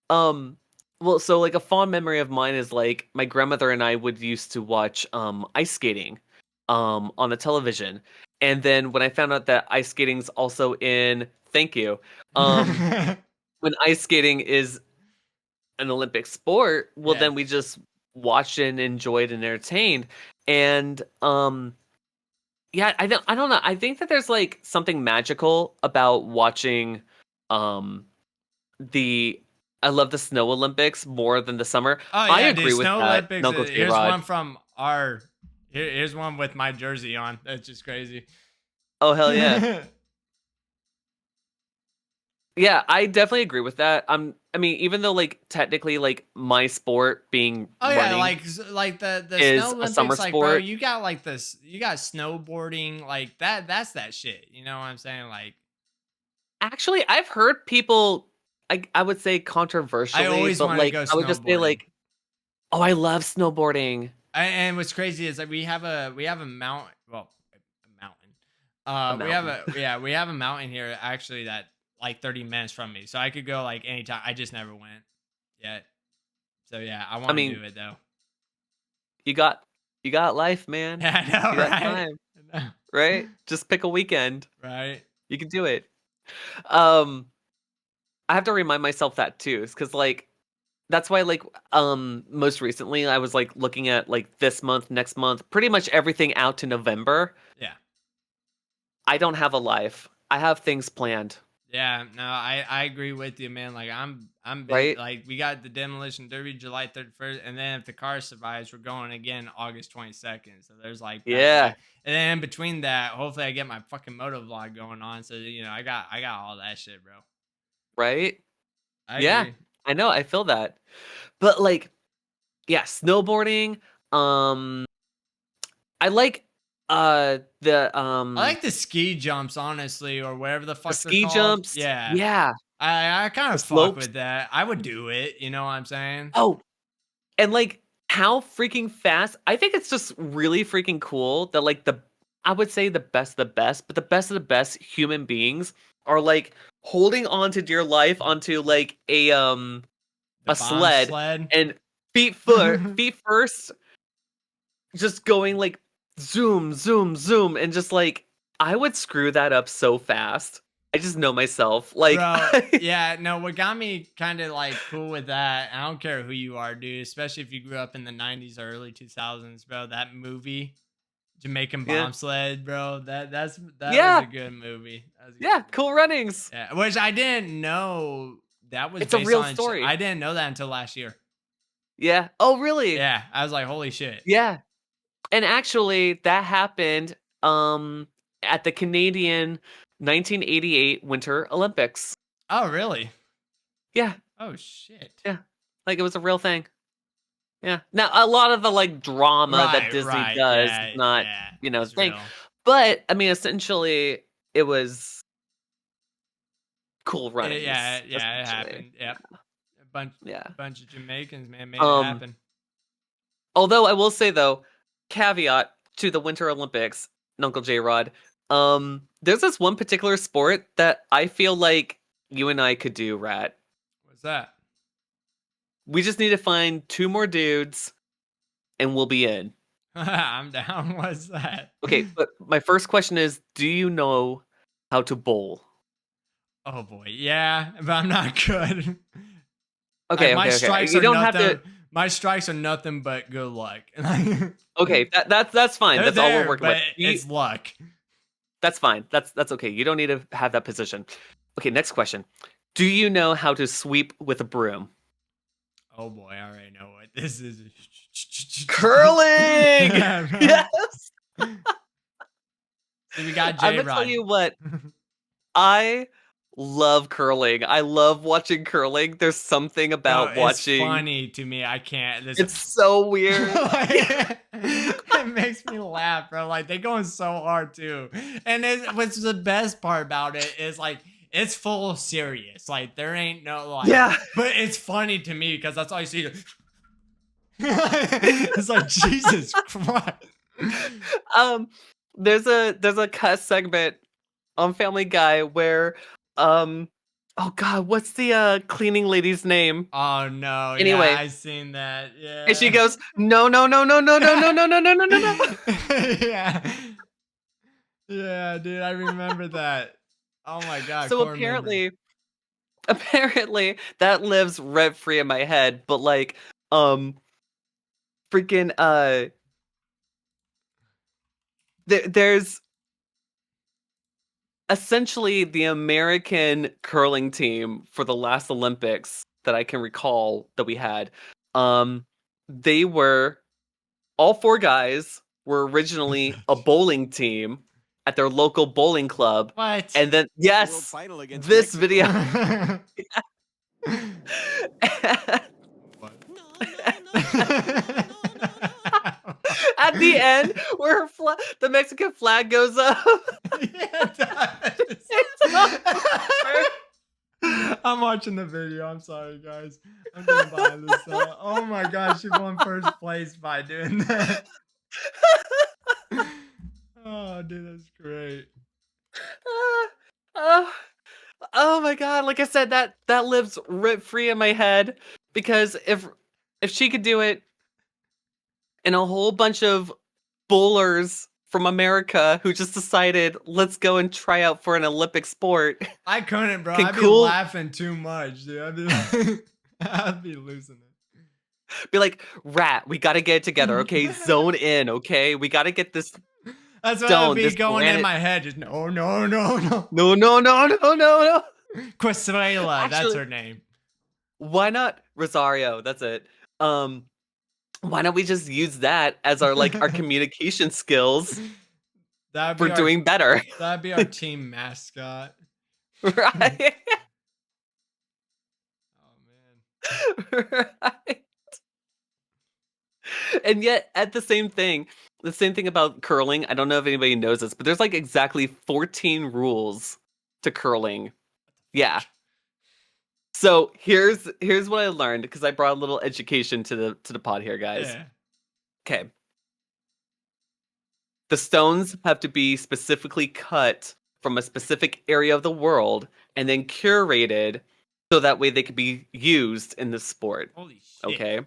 Um, well, so like a fond memory of mine is like my grandmother and I would used to watch ice skating on the television. And then when I found out that ice skating's also in thank you. Um when ice skating is an Olympic sport, well Yeah. then we just watched and enjoyed and entertained. And yeah, I don't know. I think that there's like something magical about watching um the I love the snow Olympics more than the summer. Oh I yeah, dude. agree with Snow that, Olympics. Uncle Here's J-Rod. one from our. Here's one with my jersey on. That's just crazy. Oh, hell yeah. Oh Yeah, I definitely agree with that. I mean, even though, like, technically, like, my sport being yeah, running like the Snow is a summer Olympics, like bro, sport. you got like this, you got snowboarding, like that. That's that shit. You know what I'm saying? Like Actually, I've heard people, I would say I controversially, always but, wanted to like, go I would just say, snowboarding. like, "Oh, I love snowboarding." And what's crazy is like we have a mountain. Well, a mountain. A We have mountain. we have a mountain here actually that like 30 minutes from me, so I could go like anytime. I just never went yet. So yeah, I I want to mean, do it though. you got you got life, man. Yeah, I You know, got right? time, I know, right? Just pick a weekend. right? You can do it. Um, I have to remind myself that too, because like that's why like most recently I was like looking at like this month, next month, pretty much everything out to November. Yeah. I don't have a life. I have things planned, Yeah, no, I agree with you, man. Like I'm big. right? Like we got the demolition derby July 31st, and then if the car survives, we're going again August 22nd. So there's like back to Yeah, back, and then in between that, hopefully I get my fucking moto vlog going on. So I got all that shit, bro. right? I Yeah. agree. I know, I feel that. But like yeah, snowboarding, um I like I like the ski jumps, honestly, or whatever the the fuck they're ski called. jumps. Yeah, Yeah, I kind the of fuck slopes. with that. I would do it. You know what I'm saying? Oh, and, like, how freaking fast I think it's just really freaking cool that, like, I would say the best, but the best of the best human beings are, like, holding on to dear life onto, like, The a bomb sled sled. and feet first, just going, like, zoom, zoom, zoom, and just, like, I would screw that up so fast. I just know myself. Like, Bro, yeah, no, what got me kind of like cool with that, I don't care who you are, dude, especially if you grew up in the 90s or early 2000s, bro, that movie, Jamaican yeah. Bobsled, bro, that was a Yeah, good movie. That was a good yeah, movie. Cool Runnings. Yeah, which I didn't know that was It's a based real on, story. I didn't know that until last year. Yeah. Oh, really? Yeah, I was like, holy shit. Yeah. And actually, that happened at the Canadian 1988 Winter Olympics. Oh, really? Yeah, Oh, shit. yeah. Like it was a real thing. Yeah. Now a lot of the like drama that Disney Right. does is Yeah. not, Yeah. It's thing. real. But I mean, essentially, it was cool Yeah. runnings. Yeah. It Essentially, happened. Yep. A yeah. bunch of Jamaicans, man, made it Um, happen. although I will say though, caveat to the Winter Olympics, Uncle J Rod. There's this one particular sport that I feel like you and I could do, Rat. What's that? We just need to find 2 more dudes, and we'll be in. I'm down. What's that? Okay, but my first question is, do you know how to bowl? Oh boy, yeah, but I'm not good. Like Okay, my okay, okay. strikes You are don't have to. nothing. My strikes are nothing but good luck. Okay, that's fine. They're That's all we're there, working with. but it's luck. That's fine. That's okay. You don't need to have that position. Okay, next question. Do you know how to sweep with a broom? Oh boy, I already know what this is. Curling! Yeah, right. Yes! So we got I'm J gonna tell Rod. you what, I love curling. I love watching curling. There's something Bro, about it's watching. funny to me. I can't. It's so weird. It makes me laugh, bro. Like they going so hard too. And what's the best part about it is like it's full serious. Like there ain't no like. Yeah. But it's funny to me because that's all you see. It's like Jesus Christ. Um, there's a cut segment on Family Guy where oh god, what's the cleaning lady's name? Oh no, yeah, Anyway, I seen that. Yeah. and she goes, no, no, no, no, no, no, no, no, no, no, no, no, no. Yeah. Yeah, dude, I remember that. Oh my god, So core memory. apparently that lives rent free in my head, but like freaking there's essentially the American curling team for the last Olympics that I can recall that we had. They were all 4 guys were originally a bowling team at their local bowling club. What? And then yes, this video What? at the end where the Mexican flag goes up. Yeah, it does. I'm watching the video. I'm sorry, guys. I'm getting behind this. Oh my gosh, she won first place by doing that. Oh, dude, that's great. oh, oh my god! Like I said, that lives rent free in my head because if she could do it, and a whole bunch of bowlers from America who just decided let's go and try out for an Olympic sport. I couldn't, bro. Can I'd be cool laughing too much, dude. I'd be like, I'd be losing be like, Rat, we gotta get it together, okay? Zone in, okay? We gotta get this That's what I'd stone, be this going in granite. my head. Just no, no, no, no. No, no, no, no, no, no. Quesuela, that's Actually, her name. why not Rosario? That's it. Why don't we just use that as our like our communication skills That'd for be our doing better? that'd be our team mascot. Right? Oh man. Right. And yet at the same thing about curling, I don't know if anybody knows this, but there's like exactly 14 rules to curling. Yeah. So here's what I learned because I brought a little education to the pod here, guys. Yeah. Okay. The stones have to be specifically cut from a specific area of the world and then curated so that way they could be used in the sport. Holy shit. Okay?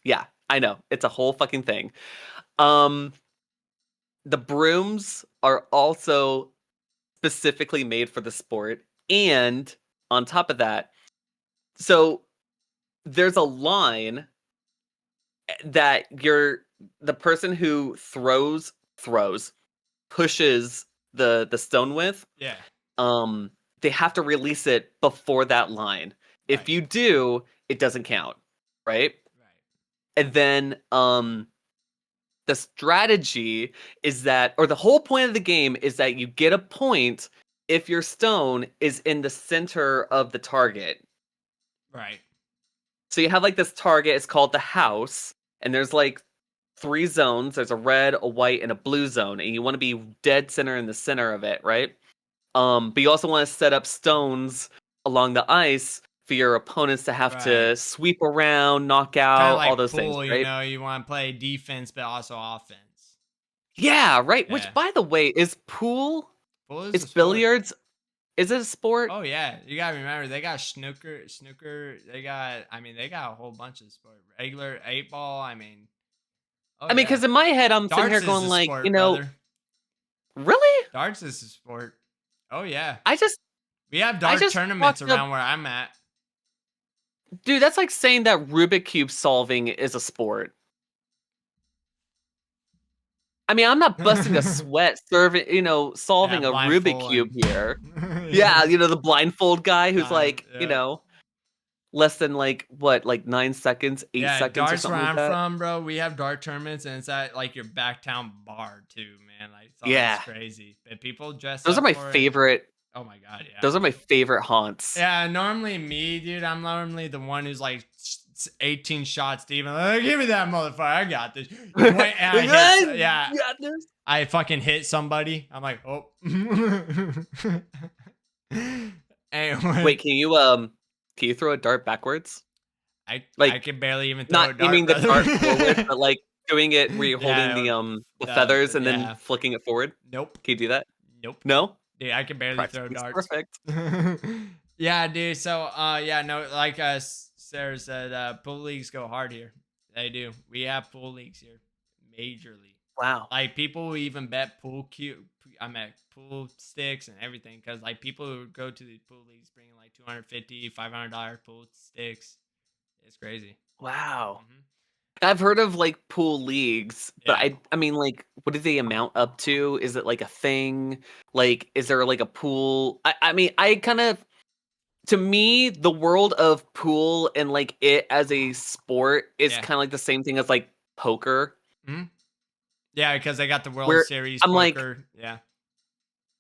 Yeah, I know. It's a whole fucking thing. The brooms are also specifically made for the sport, and on top of that, so there's a line that the person who throws pushes the stone with, Yeah. they have to release it before that line. If Right. you do, it doesn't count, right? Right. And then the strategy is that, or the whole point of the game is that you get a point if your stone is in the center of the target. Right. So you have like this target, it's called the house, and there's like 3 zones. There's a red, a white, and a blue zone, and you want to be dead center in the center of it, right? But you also want to set up stones along the ice for your opponents to have Right. to sweep around, knock Kind of out, all like those things, pool, you right? know, you want to play defense, but also offense. Yeah, right. Which, Yeah. by the way, is pool? Pool is Is a sport. billiards? Is it a sport? Oh yeah, you gotta remember they got snooker. They got, I mean, they got a whole bunch of sport. Regular 8 ball. I mean, oh I mean, yeah, because in my head, I'm sitting here darts is going a like, sport, brother. really? Darts is a sport. Oh yeah, I just, we have I dart just tournaments fucked up, around where I'm at. dude. That's like saying that Rubik cube solving is a sport. I mean, I'm not busting a sweat serving, Yeah, solving a Rubik blindfold cube and here. yeah, Yeah, the blindfold guy who's like, yeah. less than like what, like 9 seconds, 8 Yeah, seconds or darts where something like I'm that. from, bro. We have dart tournaments, and it's at like your backtown bar too, man. Like it's always Yeah, crazy, and people dress those are up my for it. favorite. Oh my god, yeah. Those are my favorite haunts. Yeah, normally me, dude. I'm normally the one who's like 18 shots deep. Like, give me that motherfucker. I got this. Wait, and yeah, You got this. I fucking hit somebody. I'm like, oh. Anyway, Wait, can you throw a dart backwards? I Like, can barely even throw a not dart, aiming the dart forward, brother. but like doing it where you're holding Yeah, the feathers and then yeah. flicking it forward. Nope. Can you do that? Nope. No? Dude, I can barely Practice throw makes darts. perfect. Yeah, dude. So, yeah, no, like Sarah said, pool leagues go hard here. They do. We have pool leagues here, majorly. Wow. Like people who even bet I'm at pool sticks and everything, because like people who go to the pool leagues bringing like $250, $500 pool sticks. It's crazy. Wow. Hmm. I've heard of like pool leagues, but Yeah. I mean like what do they amount up to? Is it like a thing? Like is there like a pool? I mean I kind of to me the world of pool and like it as a sport is Yeah. kind of like the same thing as like poker Hmm. Yeah, because they got the World where Series I'm like, poker. Yeah.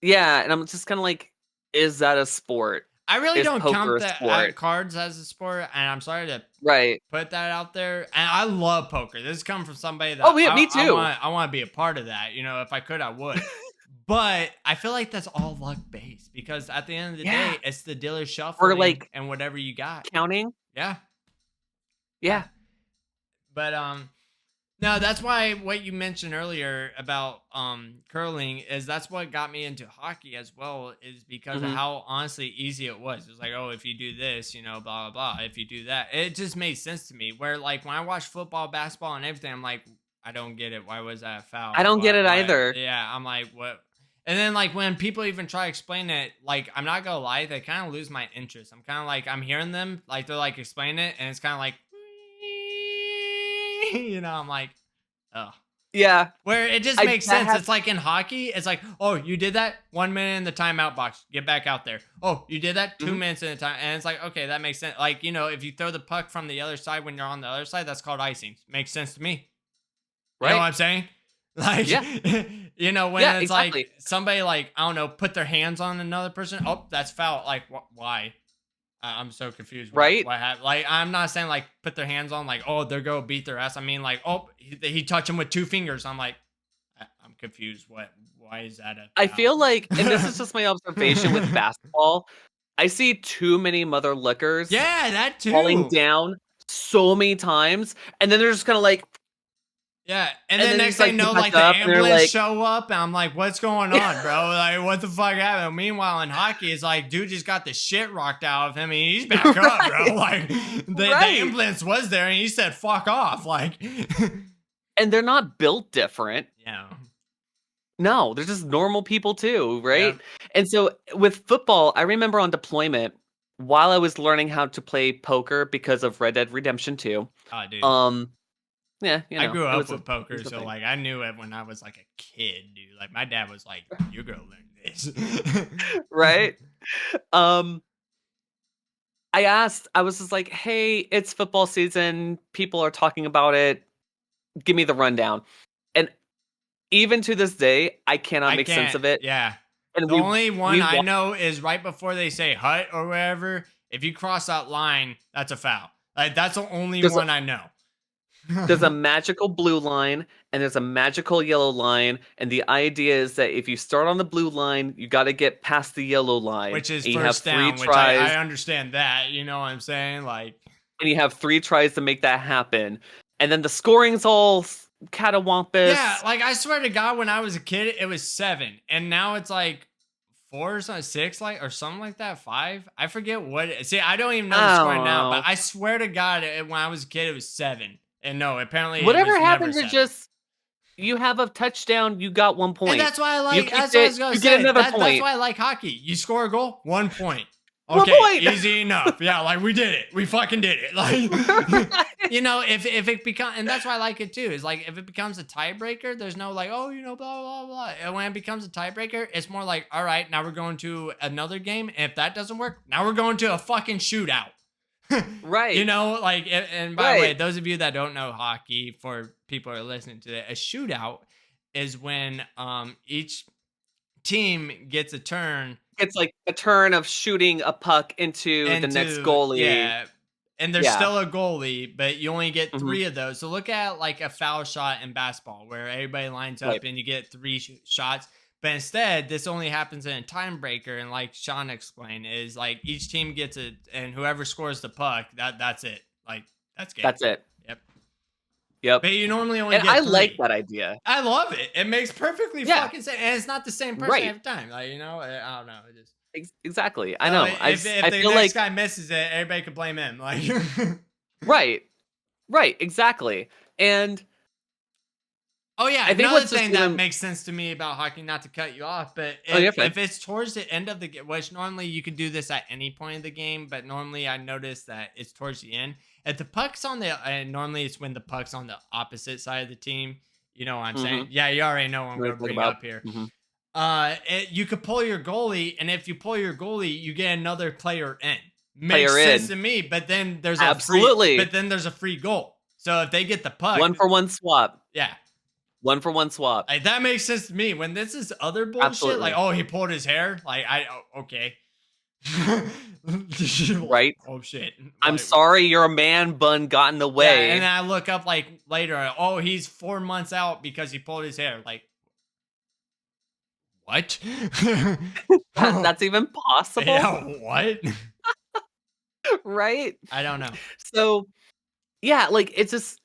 yeah, and I'm just kind of like, is that a sport? I really Is don't poker count a the sport? cards as a sport, and I'm sorry to Right. put that out there. And I love poker. This is coming from somebody that Oh yeah, me too. I want to be a part of that. You know, if I could, I would. But I feel like that's all luck based, because at the end of the Yeah. day, it's the dealer Or shuffling like and whatever you got. counting. Yeah. Yeah. But no, that's why what you mentioned earlier about curling is that's what got me into hockey as well, is because of Hmm. how honestly easy it was. It was like, oh, if you do this, blah blah blah. If you do that, it just made sense to me. Where like when I watch football, basketball, and everything, I'm like, I don't get it. Why was that a I foul? don't get it Why? either. Yeah, I'm like, what? And then like when people even try to explain it, like I'm not gonna lie, they kind of lose my interest. I'm kind of like I'm hearing them like they're like explaining it, and it's kind of like, I'm like, oh. Yeah. Where it just makes sense. It's like in hockey, it's like, oh, you did that 1 minute in the timeout box, get back out there. Oh, you did that 2 minutes in the time, and it's like, okay, that makes sense. Like if you throw the puck from the other side when you're on the other side, that's called icing. Makes sense to me. You know what Right. I'm saying? Like, Yeah. when Yeah, it's exactly. like somebody like I don't know, put their hands on another person. Oh, that's foul. Like, why? I'm so confused. Right? What happened? Like, I'm not saying like put their hands on, like, oh, they're go beat their ass. I mean, like, oh, he touched him with 2 fingers. I'm like, I'm confused. What? Why is that a I foul? feel like, and this is just my observation with basketball, I see too many mother lickers Yeah, that falling too. down so many times, and then they're just kind of like, Yeah, and and then then next just like thing you get know, back like the up, and they're ambulance like, show up, and I'm like, "What's going on, bro? Like, what the fuck happened?" Meanwhile, in hockey, it's like, dude just got the shit rocked out of him, and he's back up, bro. Like, the Right. ambulance was there, and he said, "Fuck off!" Like, and they're not built different. yeah, No, they're just normal people too, yeah. right? And so with football, I remember on deployment, while I was learning how to play poker because of Red Dead Redemption 2, Oh, dude. yeah, I grew it up was with it poker, was a so thing. like I knew it when I was like a kid, dude. Like my dad was like, "You're gonna learn this." Right? Um, I was just like, "Hey, it's football season. People are talking about it. Give me the rundown." And even to this day, I cannot I make sense can't. of it. Yeah. And The only one we I wa- know is right before they say hut or whatever. If you cross that line, that's a foul. Like that's the only There's a one I know. there's a magical blue line and there's a magical yellow line, and the idea is that if you start on the blue line, you got to get past the yellow line, Which is and you have first three down, which I tries, understand that. You know what I'm saying? Like, and you have 3 tries to make that happen, and then the scoring's all yeah, catawampus. like I swear to God, when I was a kid, it was 7, and now it's like 4 or something, 6, like or something like that. 5, I forget what. See, I don't even know the I score don't now, but know. I swear to God, when I was a kid, it was 7, and no, apparently it Whatever was never happens, it 7. just you have a touchdown, you got 1 And point. that's why I You like. kicked That's what I it, was gonna you get say. another That's point. why I like hockey. You score a goal, 1 point. 1 Okay, point. easy enough. Yeah, like we did it. We fucking did it. Like, you know, if it becomes, and that's why I like it too. Is like if it becomes a tiebreaker, there's no like, oh, you know, blah blah blah. And when it becomes a tiebreaker, it's more like, all right, now we're going to another game. And if that doesn't work, now we're going to a fucking shootout. You Right. know, like, and by the way, Right. those of you that don't know hockey, for people who are listening to it, a shootout is when each team gets a turn It's like a turn of shooting a puck into the next into, goalie. yeah, and there's Yeah. still a goalie, but you only get Mhm. 3 of those. So look at like a foul shot in basketball where everybody lines up Right. and you get 3 shots. But instead, this only happens in a time breaker, and like Sean explained, is like each team gets it, and whoever scores the puck, that's it. Like that's game. That's it. Yep. Yep. But you normally only And I get like 3. that idea. I love it. It makes perfectly Yeah. fucking sense, and it's not the same person Right. every time. Like, you know, I don't know. It just Exactly. I so know. if I the feel next like guy misses it, everybody could blame him. Like, right. Right, exactly. And oh yeah, I think another what's just thing that even makes sense to me about hockey, not to cut you off, but Oh, you're fine. if it's towards the end of the game, which normally you could do this at any point of the game, but normally I notice that it's towards the end. If the puck's on the, and normally it's when the puck's on the opposite side of the team. You know what I'm saying? Mhm. Yeah, you already know what I'm What going I to thought bring about. up here. Mhm. You could pull your goalie, and if you pull your goalie, you get another player in. Makes Player sense in. to me, but then there's Absolutely. there's a free goal. So if they get the puck, 1-for-1 swap. yeah, 1-for-1 swap. like that makes sense to me. When this is other bullshit, like, Absolutely. oh, he pulled his hair, like okay. Right? Oh shit. I'm Like, sorry your man bun got in the yeah, and way. then I look up like later, oh, he's 4 months out because he pulled his hair. Like, what? That's even possible? Yeah, what? Right? I don't know. So, yeah, like, it's just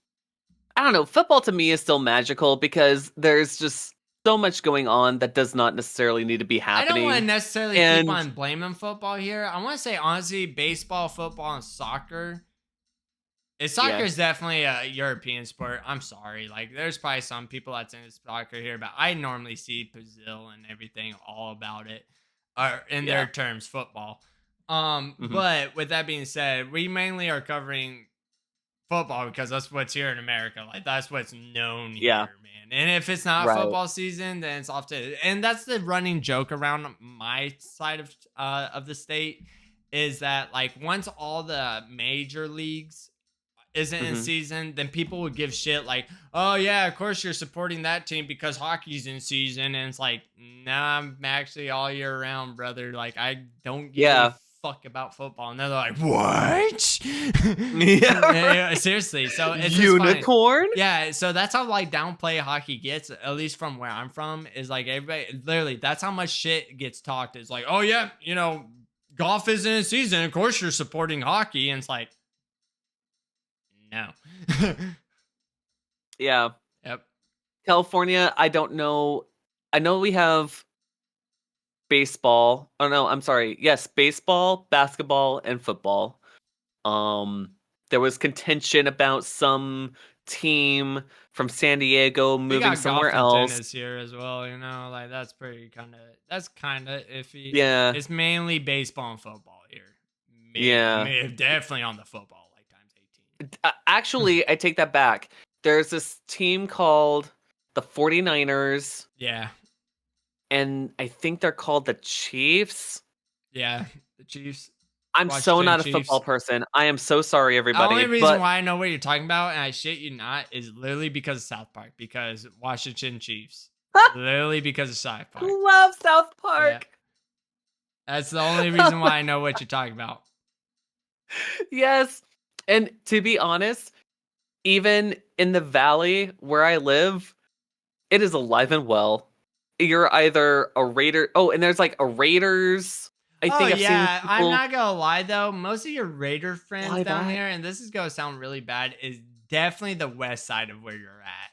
I don't know, football to me is still magical because there's just so much going on that does not necessarily need to be I don't want to happening, necessarily keep and on blaming football here. I want to say honestly, baseball, football, and soccer. Soccer yeah. is definitely a European sport. I'm sorry. Like, there's probably some people that's into soccer here, but I normally see Brazil and everything all about it, or in their Yeah. terms, football. Mhm. But with that being said, we mainly are covering football because that's what's here in America. Like, that's what's known Yeah. here, man. And if it's not Right. football season, then it's off to. And that's the running joke around my side of the state, is that like once all the major leagues isn't in Mhm. season, then people would give shit like, oh yeah, of course you're supporting that team because hockey's in season. And it's like, nah, I'm actually all year round, brother. Like, I don't give a Yeah. fuck about football. And they're like, what? Yeah, Yeah, right. seriously. So it's just fine. Unicorn? Yeah, so that's how like downplay hockey gets, at least from where I'm from, is like everybody literally that's how much shit gets talked. Is like, oh yeah, you know, golf isn't in season. Of course you're supporting hockey. And it's like, no. Yeah. Yep. California, I don't know. I know we have baseball. Oh no, I'm sorry. Yes, baseball, basketball, and football. There was contention about some team from San Diego We moving got somewhere golf and else. tennis here as well, you know, like that's kind of iffy. Yeah. It's mainly baseball and football here. Yeah. Definitely on the football, like times 18. Actually, I take that back. There's this team called the 49ers, Yeah. and I think they're called the Chiefs. Yeah. The Chiefs. I'm so Washington not a Chiefs. football person. I am so sorry, The everybody. only reason But why I know what you're talking about, and I shit you not, is literally because of South Park. Because Washington Chiefs. Literally because of South I Park. love South Yeah. Park. That's the only reason why I know what you're talking about. Yes. And to be honest, even in the valley where I live, it is alive and well. You're either a Raider. Oh, and there's like a Raiders. I Oh think I've seen yeah, I'm people not gonna lie though. Most of your Raider friends fly down by. there, and this is gonna sound really bad, is definitely the west side of where you're at.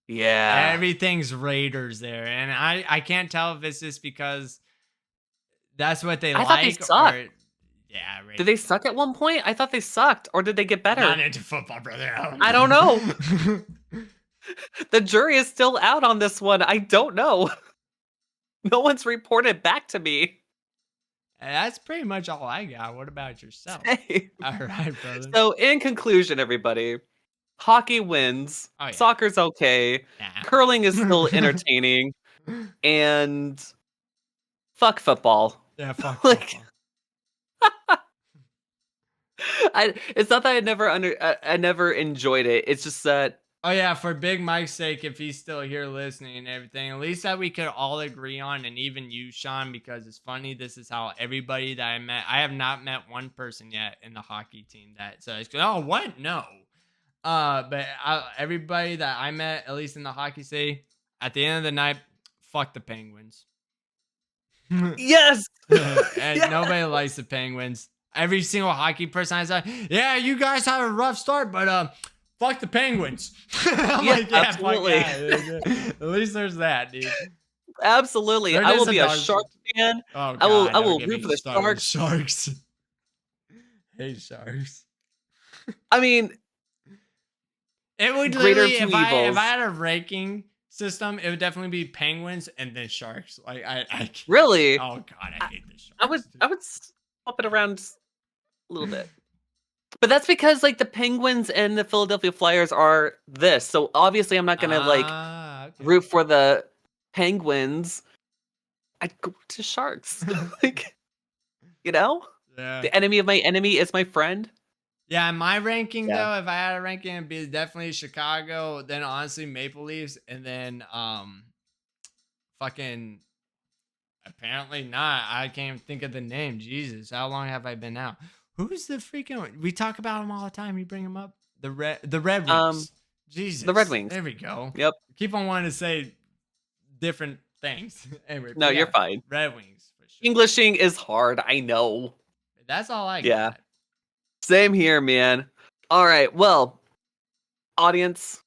Yeah. Everything's Raiders there, and I can't tell if it's just because that's what they I thought they like, sucked. or yeah, Did they Raiders suck. suck at one point? I thought they sucked, or did they get I'm not better? into football, brother. I don't I don't know. know. The jury is still out on this one. I don't know. No one's reported back to me. That's pretty much all I got. What about yourself? Same. All right, brother. So, in conclusion, everybody, hockey wins, Oh yeah. soccer's okay, curling is still Nah. entertaining, and fuck football. Yeah, fuck Like, football. it's not that I never enjoyed it. It's just that Oh yeah, for Big Mike's sake, if he's still here listening and everything, at least that we could all agree on, and even you, Sean, because it's funny. This is how everybody that I met. I have not met one person yet in the hockey team that says, "Oh, what? No." But everybody that I met, at least in the hockey city, at the end of the night, fuck the Penguins. yes. And Yeah. nobody likes the Penguins. Every single hockey person I said, "Yeah, you guys had a rough start, but fuck the Penguins." I'm Yeah, like, yeah, absolutely. fuck yeah. At least there's that, dude. Absolutely. There I is will a be a dog. Sharks fan. Oh I will god, I don't will get root me for the started. Sharks. Sharks. Hey, Sharks. I mean, It would greater of literally, two if I evils. had a ranking system, it would definitely be Penguins and then Sharks. Like I Really? oh god, I hate the I would Sharks. I would swap it around just a little bit. But that's because like the Penguins and the Philadelphia Flyers are this. So obviously I'm not gonna like Okay. root for the Penguins. I'd go to Sharks. Like, you know? Yeah. The enemy of my enemy is my friend. Yeah, my ranking Yeah. though, if I had a ranking, it'd be definitely Chicago, then honestly Maple Leafs, and then fucking apparently not. I can't think of the name. Jesus, how long have I been out? Who's the freaking one? We talk about them all the time. You bring them up. The Red Um, Wings. Jesus. the Red Wings. There we go. Yep. Keep on wanting to say different things. Anyway, No, but you're yeah, fine. Red Wings for sure. Englishing is hard. I know. That's all I Yeah. got. Same here, man. All right. Well, audience,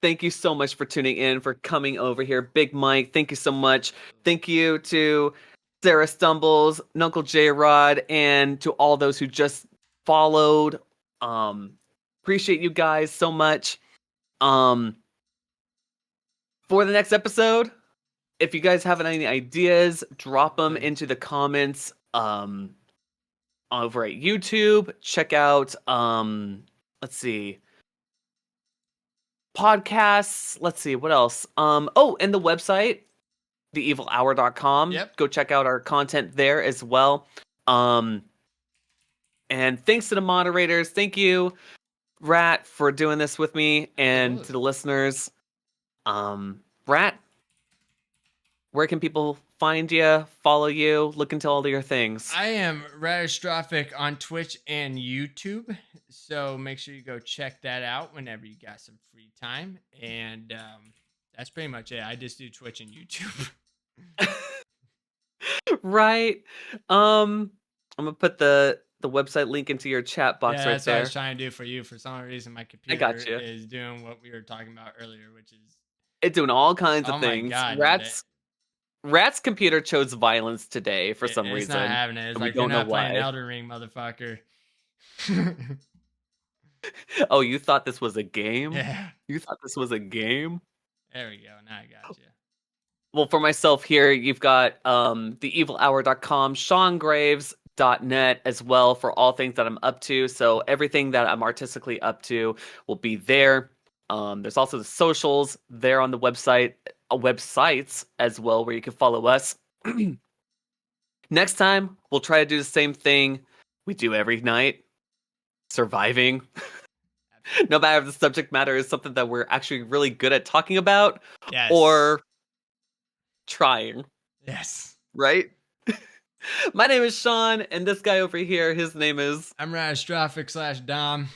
thank you so much for tuning in, for coming over here. Big Mike, thank you so much. Thank you to Sarah Stumbles, Uncle J Rod, and to all those who just followed. Appreciate you guys so much. For the next episode, if you guys have any ideas, drop them into the comments. Over at YouTube, check out let's see, podcasts. Let's see what else. Oh, and the website, theevilhour.com. Yep. Go check out our content there as well. And thanks to the moderators. Thank you, Rat, for doing this with me, and Absolutely. to the listeners. Rat, where can people find you, follow you, look into all of your things? I am Ratatrophic on Twitch and YouTube, so make sure you go check that out whenever you got some free time. And that's pretty much it. I just do Twitch and YouTube. Right. I'm gonna put the website link into your chat box Yeah, right that's what I there. was trying to do for you. For some reason, my I computer got you. is doing what we were talking about earlier, which is It's doing all kinds oh of my things. god, dude, Rat's computer chose violence today for some it's reason, not happening. It's and we like you're don't know not playing why. Elden Ring, motherfucker. Oh, you thought this was a game? Yeah, You thought this was a game? there we go. Now I got you. Well, for myself here, you've got theevilhour.com, seangraves.net as well for all things that I'm up to. So everything that I'm artistically up to will be there. There's also the socials there on the website, websites as well, where you can follow us. Next time, we'll try to do the same thing we do every night, surviving. No matter if the subject matter is something that we're actually really good at talking about, Yes. or trying, Yes. right? My name is Sean, and this guy over here, his name is. I'm Ratatrophic / Dom.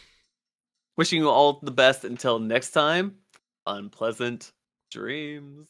Wishing you all the best until next time. Unpleasant dreams.